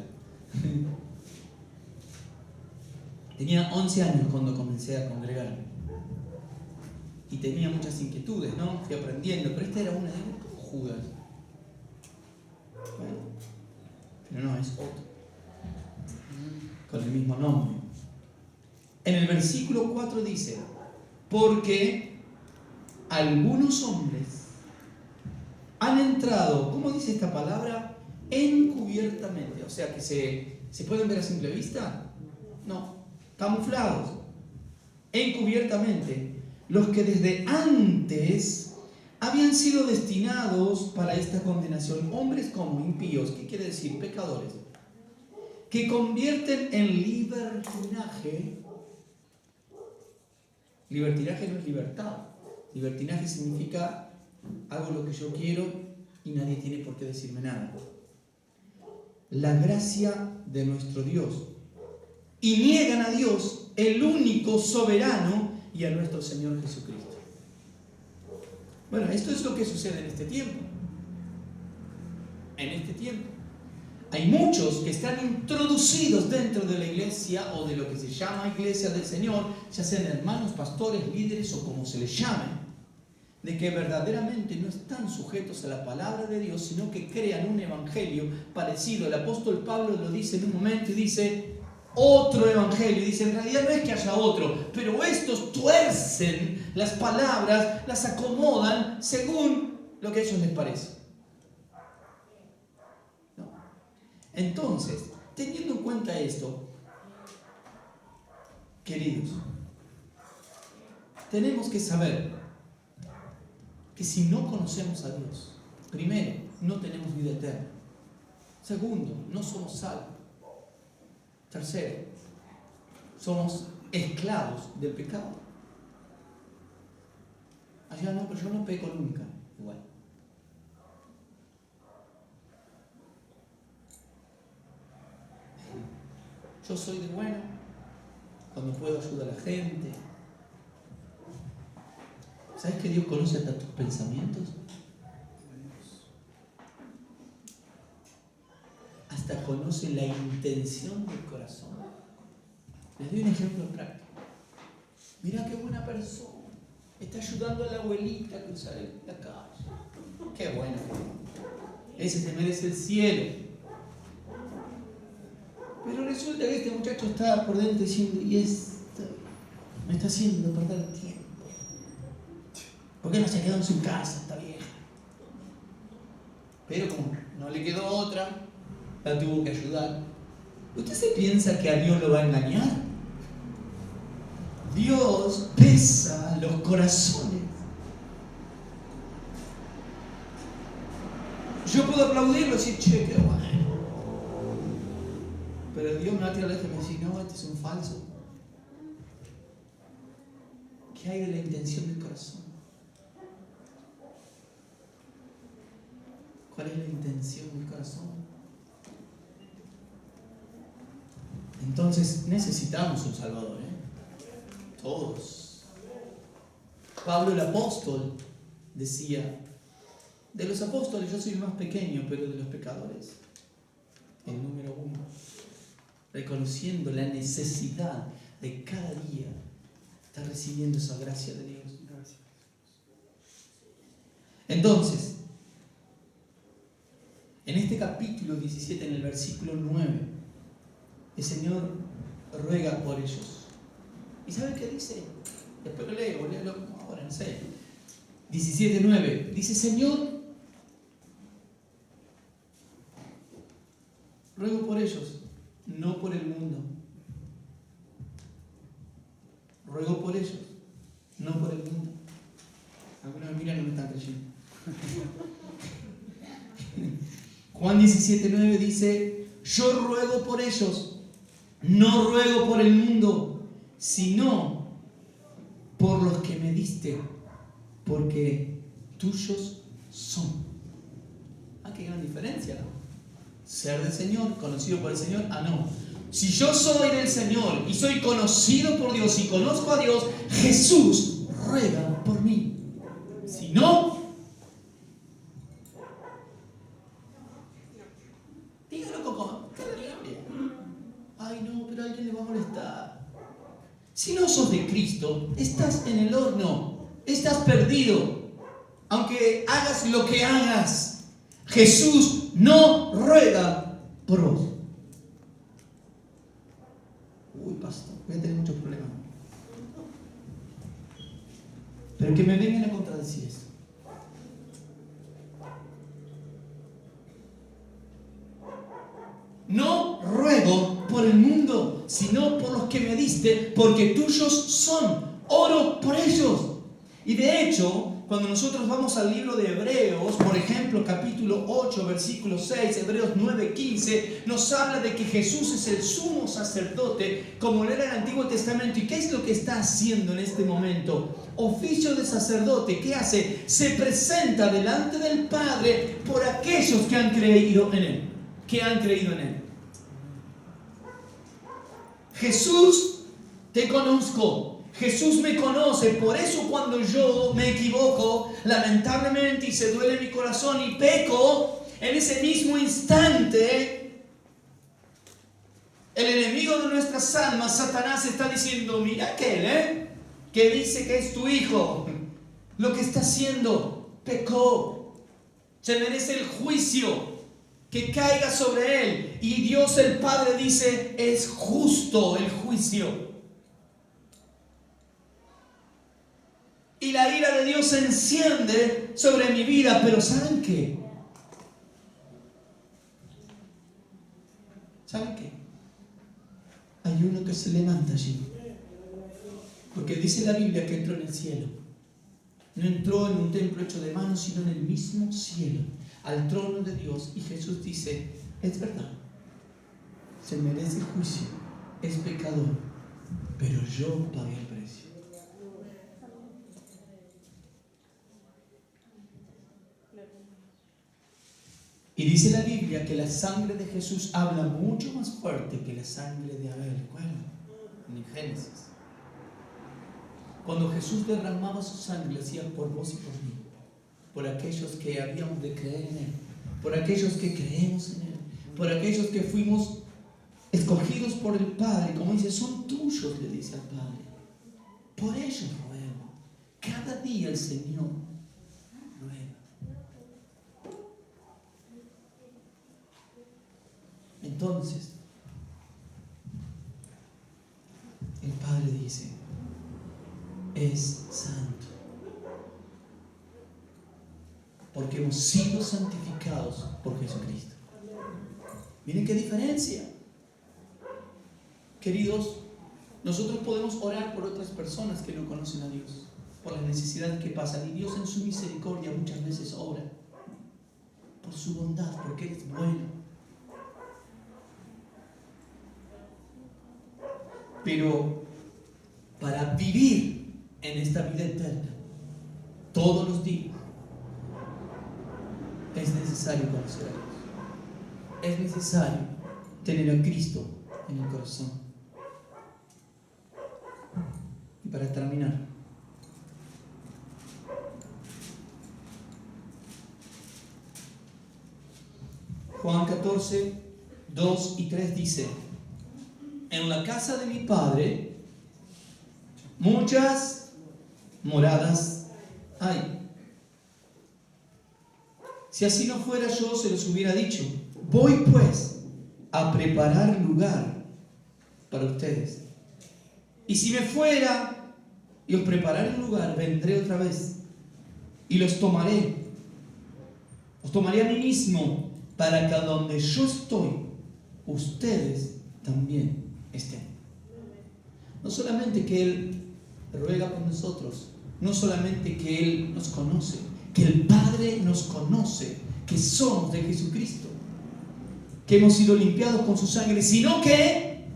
Tenía 11 años cuando comencé a congregarme. Y tenía muchas inquietudes, ¿no? Fui aprendiendo, pero esta era una de ellas, Judas. Bueno, pero no, es otro. Con el mismo nombre. En el versículo 4 dice, porque algunos hombres han entrado, ¿cómo dice esta palabra? Encubiertamente. O sea, que se pueden ver a simple vista. No, camuflados. Encubiertamente. Los que desde antes habían sido destinados para esta condenación. Hombres como impíos, ¿qué quiere decir? Pecadores. Que convierten en libertinaje. Libertinaje no es libertad. Libertinaje significa hago lo que yo quiero y nadie tiene por qué decirme nada. La gracia de nuestro Dios. Y niegan a Dios, el único soberano, y a nuestro Señor Jesucristo. Bueno, esto es lo que sucede en este tiempo. En este tiempo. Hay muchos que están introducidos dentro de la iglesia o de lo que se llama iglesia del Señor, ya sean hermanos, pastores, líderes o como se les llame, de que verdaderamente no están sujetos a la palabra de Dios, sino que crean un evangelio parecido. El apóstol Pablo lo dice en un momento y dice, otro evangelio. Dice, en realidad no es que haya otro, pero estos tuercen las palabras, las acomodan según lo que a ellos les parece. No. Entonces, teniendo en cuenta esto, queridos, tenemos que saber que si no conocemos a Dios, primero, no tenemos vida eterna. Segundo, no somos salvos. Tercero, somos esclavos del pecado. Allá no, pero yo no peco nunca. Igual. Yo soy de bueno, cuando puedo ayudar a la gente. ¿Sabes que Dios conoce hasta tus pensamientos? Hasta conoce la intención del corazón. Les doy un ejemplo práctico. Mira qué buena persona. Está ayudando a la abuelita a cruzar la calle. Qué bueno. Ese se merece el cielo. Pero resulta que este muchacho está por dentro diciendo, y esto me está haciendo perder el tiempo. ¿Por qué no se quedó en su casa esta vieja? Pero como no le quedó otra, la tuvo que ayudar. ¿Usted se piensa que a Dios lo va a engañar? Dios pesa los corazones. Yo puedo aplaudirlo y decir, che, qué bueno. Pero Dios me va a tirar la oreja y me dice, no, este es un falso. ¿Qué hay de la intención del corazón? ¿Cuál es la intención del corazón? Entonces necesitamos un Salvador, Todos. Pablo el apóstol decía, de los apóstoles yo soy el más pequeño, pero de los pecadores, el número 1. Reconociendo la necesidad de cada día estar recibiendo esa gracia de Dios. Entonces, en este capítulo 17, en el versículo 9, el Señor ruega por ellos. ¿Y sabe qué dice? Después lo leo, léelo ahora, no sé. 17:9. Dice, Señor, ruego por ellos, no por el mundo. Ruego por ellos, no por el mundo. Algunos me miran y no me están creyendo. Juan 17:9 dice, yo ruego por ellos, no ruego por el mundo, sino por los que me diste, porque tuyos son. Ah, qué gran diferencia, ¿no? Ser del Señor, conocido por el Señor, no. Si yo soy del Señor y soy conocido por Dios y conozco a Dios, Jesús ruega por mí. Si no, dígalo con ay no, pero a alguien le va a molestar. Si no sos de Cristo, estás en el horno, estás perdido. Aunque hagas lo que hagas, Jesús no ruega por vos. Uy, pastor, voy a tener muchos problemas. Pero que me vengan a contradecir esto. No ruego por el mundo, sino por los que me diste, porque tuyos son. Oro por ellos. Y de hecho, cuando nosotros vamos al libro de Hebreos, por ejemplo, capítulo 8, versículo 6, Hebreos 9:15, nos habla de que Jesús es el sumo sacerdote, como lo era en el Antiguo Testamento. ¿Y qué es lo que está haciendo en este momento? Oficio de sacerdote. ¿Qué hace? Se presenta delante del Padre por aquellos que han creído en Él. Que han creído en Él. Jesús, te conozco. Jesús me conoce, por eso cuando yo me equivoco, lamentablemente, y se duele mi corazón y peco, en ese mismo instante, el enemigo de nuestras almas, Satanás, está diciendo, mira aquel, que dice que es tu hijo, lo que está haciendo, pecó, se merece el juicio que caiga sobre él. Y Dios el Padre dice, es justo el juicio. Y la ira de Dios se enciende sobre mi vida. Pero ¿saben qué? ¿Saben qué? Hay uno que se levanta allí. Porque dice la Biblia que entró en el cielo. No entró en un templo hecho de manos, sino en el mismo cielo, al trono de Dios. Y Jesús dice, es verdad, se merece juicio, es pecador, pero yo pagué el precio. Y dice la Biblia que la sangre de Jesús habla mucho más fuerte que la sangre de Abel. ¿Recuerdan? En Génesis. Cuando Jesús derramaba su sangre, lo hacía por vos y por mí, por aquellos que habíamos de creer en Él, por aquellos que creemos en Él, por aquellos que fuimos escogidos por el Padre. Como dice, son tuyos, le dice al Padre. Por ellos ruego. Cada día el Señor ruega. Entonces, el Padre dice, es santo, porque hemos sido santificados por Jesucristo. Miren qué diferencia. Queridos, nosotros podemos orar por otras personas que no conocen a Dios, por las necesidades que pasan, y Dios en su misericordia muchas veces obra por su bondad, porque Él es bueno. Pero para vivir en esta vida eterna, todos los días, es necesario conocer a Dios. Es necesario tener a Cristo en el corazón. Y para terminar, Juan 14, 2 y 3 dice, en la casa de mi Padre muchas moradas hay. Si así no fuera, yo se los hubiera dicho. Voy pues a preparar lugar para ustedes. Y si me fuera y os prepararé un lugar, vendré otra vez y los tomaré. Os tomaré a mí mismo para que a donde yo estoy, ustedes también estén. No solamente que Él ruega por nosotros, no solamente que Él nos conoce, que el Padre nos conoce, que somos de Jesucristo, que hemos sido limpiados con su sangre, sino que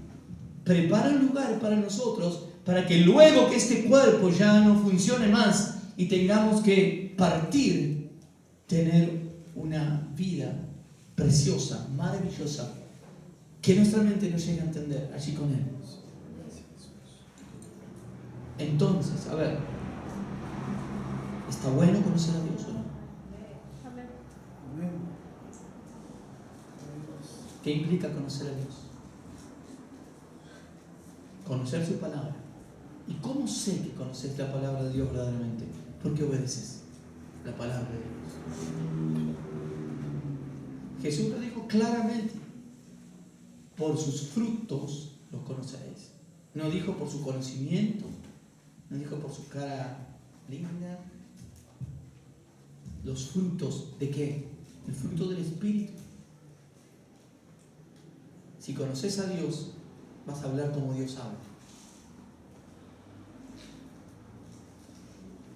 prepara un lugar para nosotros, para que luego que este cuerpo ya no funcione más y tengamos que partir, tener una vida preciosa, maravillosa, que nuestra mente no llega a entender allí con Él. Entonces, a ver, ¿está bueno conocer a Dios o no? ¿Qué implica conocer a Dios? Conocer su palabra. ¿Y cómo sé que conoces la palabra de Dios verdaderamente? Porque obedeces la palabra de Dios. Jesús lo dijo claramente: por sus frutos los conoceréis. No dijo por su conocimiento, no dijo por su cara linda. Los frutos ¿de qué? El fruto del Espíritu. Si conoces a Dios, vas a hablar como Dios habla.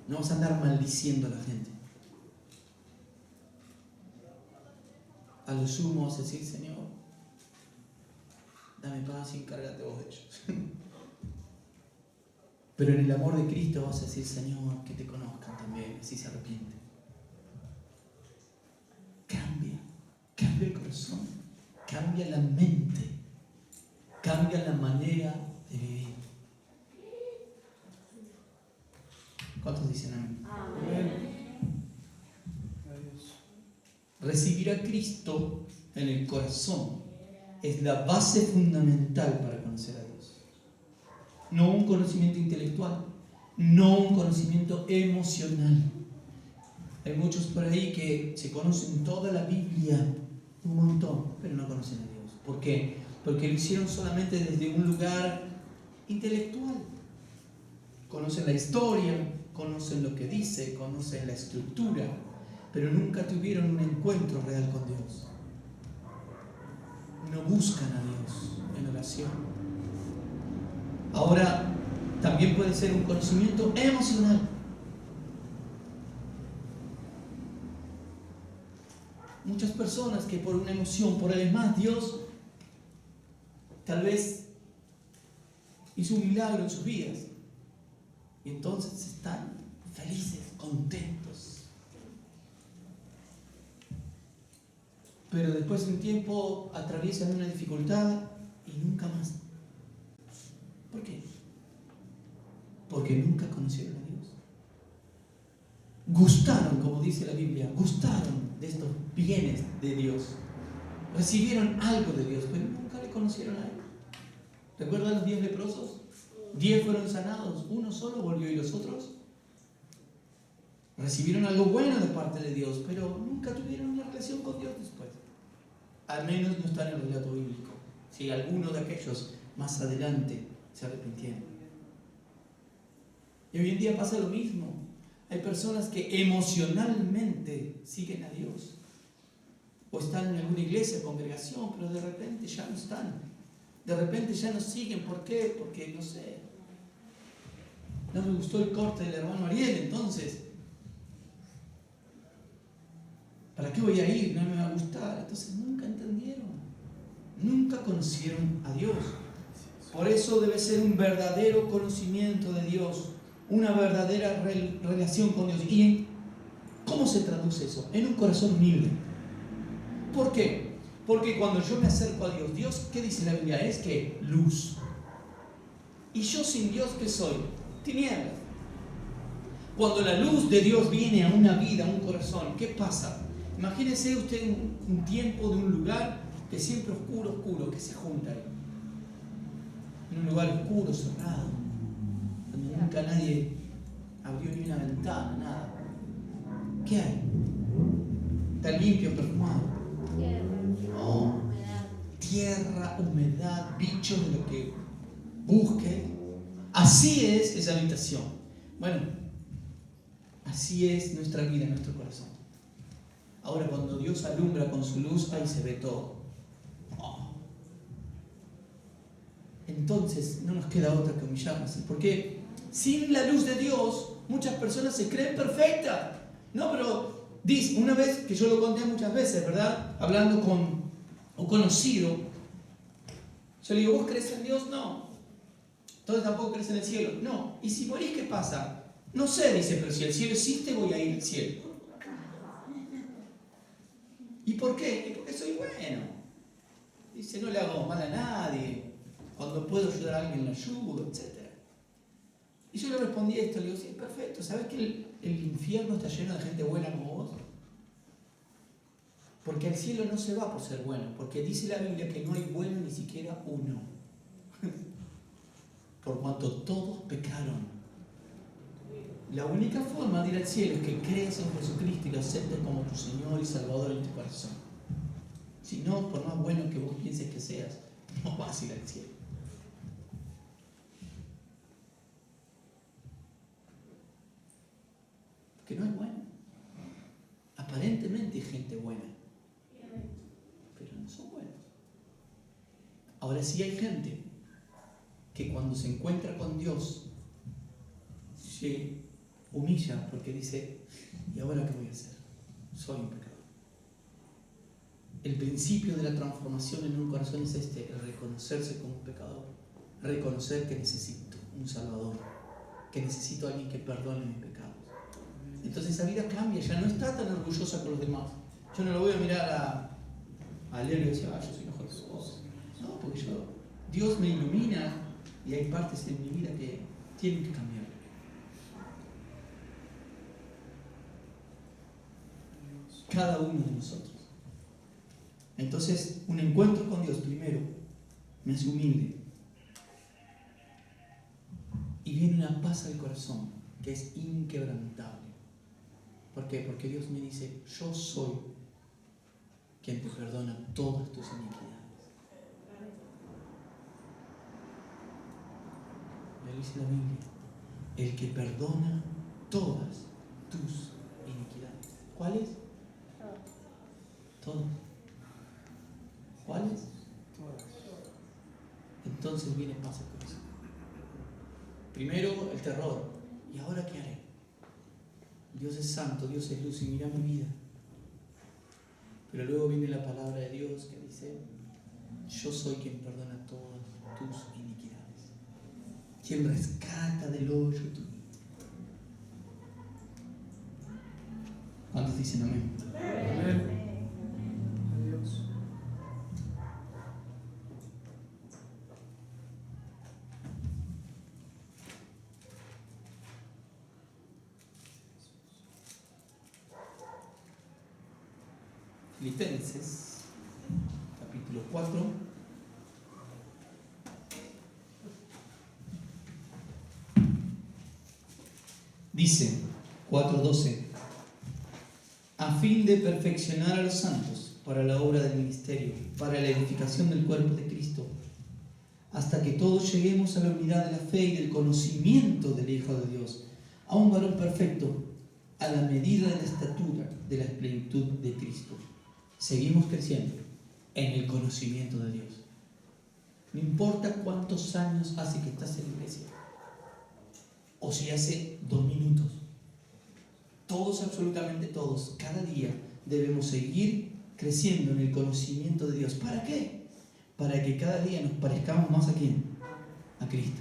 No vas a andar maldiciendo a la gente. A lo sumo vas a decir: Señor, dame paz y encárgate vos de ellos. Pero en el amor de Cristo vas a decir: Señor, que te conozcan también, así se arrepiente. Cambia el corazón, cambia la mente, cambia la manera de vivir. ¿Cuántos dicen amén? Amén. Recibir a Cristo en el corazón es la base fundamental para conocer a Dios. No un conocimiento intelectual, no un conocimiento emocional. Hay muchos por ahí que se conocen toda la Biblia, un montón, pero no conocen a Dios. ¿Por qué? Porque lo hicieron solamente desde un lugar intelectual. Conocen la historia, conocen lo que dice, conocen la estructura, pero nunca tuvieron un encuentro real con Dios. No buscan a Dios en oración. Ahora, también puede ser un conocimiento emocional. Muchas personas que por una emoción, por el más, Dios tal vez hizo un milagro en sus vidas y entonces están felices, contentos. Pero después de un tiempo atraviesan una dificultad y nunca más. ¿Por qué? Porque nunca conocieron a Dios. Gustaron, como dice la Biblia, gustaron de estos bienes de Dios. Recibieron algo de Dios, pero nunca le conocieron a Él. ¿Recuerdan los 10 leprosos? 10 fueron sanados, uno solo volvió y los otros recibieron algo bueno de parte de Dios, pero nunca tuvieron una relación con Dios después. Al menos no está en el relato bíblico. Si alguno de aquellos más adelante se arrepintieron. Y hoy en día pasa lo mismo. Hay personas que emocionalmente siguen a Dios. O están en alguna iglesia, congregación, pero de repente ya no están. De repente ya no siguen. ¿Por qué? Porque, no sé, no me gustó el corte del hermano Ariel, entonces, ¿para qué voy a ir? No me va a gustar. Entonces nunca entendieron. Nunca conocieron a Dios. Por eso debe ser un verdadero conocimiento de Dios. Una verdadera relación con Dios. ¿Y cómo se traduce eso? En un corazón humilde. ¿Por qué? Porque cuando yo me acerco a Dios, Dios, ¿qué dice la Biblia? Es que luz. Y yo sin Dios, ¿qué soy? Tinieblas. Cuando la luz de Dios viene a una vida, a un corazón, ¿qué pasa? Imagínese usted un tiempo de un lugar que siempre oscuro, oscuro, que se junta ahí. En un lugar oscuro, cerrado, donde nunca nadie abrió ni una ventana, nada. ¿Qué hay? Está limpio, perfumado. No. Tierra, humedad, bichos de lo que busque. Así es esa habitación. Bueno, así es nuestra vida, nuestro corazón. Ahora, cuando Dios alumbra con su luz, ahí se ve todo. Oh. Entonces, no nos queda otra que humillarnos. Porque sin la luz de Dios, muchas personas se creen perfectas. No, pero dice, una vez, que yo lo conté muchas veces, ¿verdad? Hablando con un conocido, yo le digo, ¿vos crees en Dios? No. Entonces tampoco crees en el cielo. No. ¿Y si morís, qué pasa? No sé, dice, pero si el cielo existe, voy a ir al cielo. ¿Y por qué? Y porque soy bueno. Dice, no le hago mal a nadie. Cuando puedo ayudar a alguien, le ayudo, etc. Y yo le respondí esto, le digo, sí, perfecto. ¿Sabes que el infierno está lleno de gente buena como vos? Porque al cielo no se va por ser bueno, porque dice la Biblia que no hay bueno ni siquiera uno. Por cuanto todos pecaron. La única forma de ir al cielo es que creas en Jesucristo y lo aceptes como tu Señor y Salvador en tu corazón. Si no, por más bueno que vos pienses que seas, no vas a ir al cielo. Porque no es bueno. Aparentemente hay gente buena, pero no son buenos. Ahora sí hay gente que cuando se encuentra con Dios se humilla porque dice, ¿y ahora qué voy a hacer? Soy un pecador. El principio de la transformación en un corazón es este, el reconocerse como un pecador, reconocer que necesito un Salvador, que necesito a alguien que perdone mis pecados. Entonces esa vida cambia, ya no está tan orgullosa con los demás. Yo no lo voy a mirar a Leo y decir, yo soy mejor que vos. No, porque Dios me ilumina y hay partes en mi vida que tienen que cambiar. Cada uno de nosotros. Entonces, un encuentro con Dios primero me hace humilde. Y viene una paz al corazón que es inquebrantable. ¿Por qué? Porque Dios me dice, yo soy quien te perdona todas tus iniquidades. Me dice la Biblia, el que perdona todas tus iniquidades. ¿Cuáles? Todas. ¿Cuáles? Todas. Entonces viene paz al corazón. Primero el terror. ¿Y ahora qué haré? Dios es santo, Dios es luz y mira mi vida. Pero luego viene la palabra de Dios que dice, yo soy quien perdona todas tus iniquidades. Quien rescata del hoyo tu vida. ¿Cuántos dicen amén? Amén. Filipenses, capítulo 4. Dice, 4:12, a fin de perfeccionar a los santos para la obra del ministerio, para la edificación del cuerpo de Cristo, hasta que todos lleguemos a la unidad de la fe y del conocimiento del Hijo de Dios, a un varón perfecto, a la medida de la estatura de la plenitud de Cristo. Seguimos creciendo en el conocimiento de Dios. No importa cuántos años hace que estás en la iglesia, o si hace 2 minutos. Todos, absolutamente todos, cada día debemos seguir creciendo en el conocimiento de Dios. ¿Para qué? Para que cada día nos parezcamos más a ¿quién? A Cristo.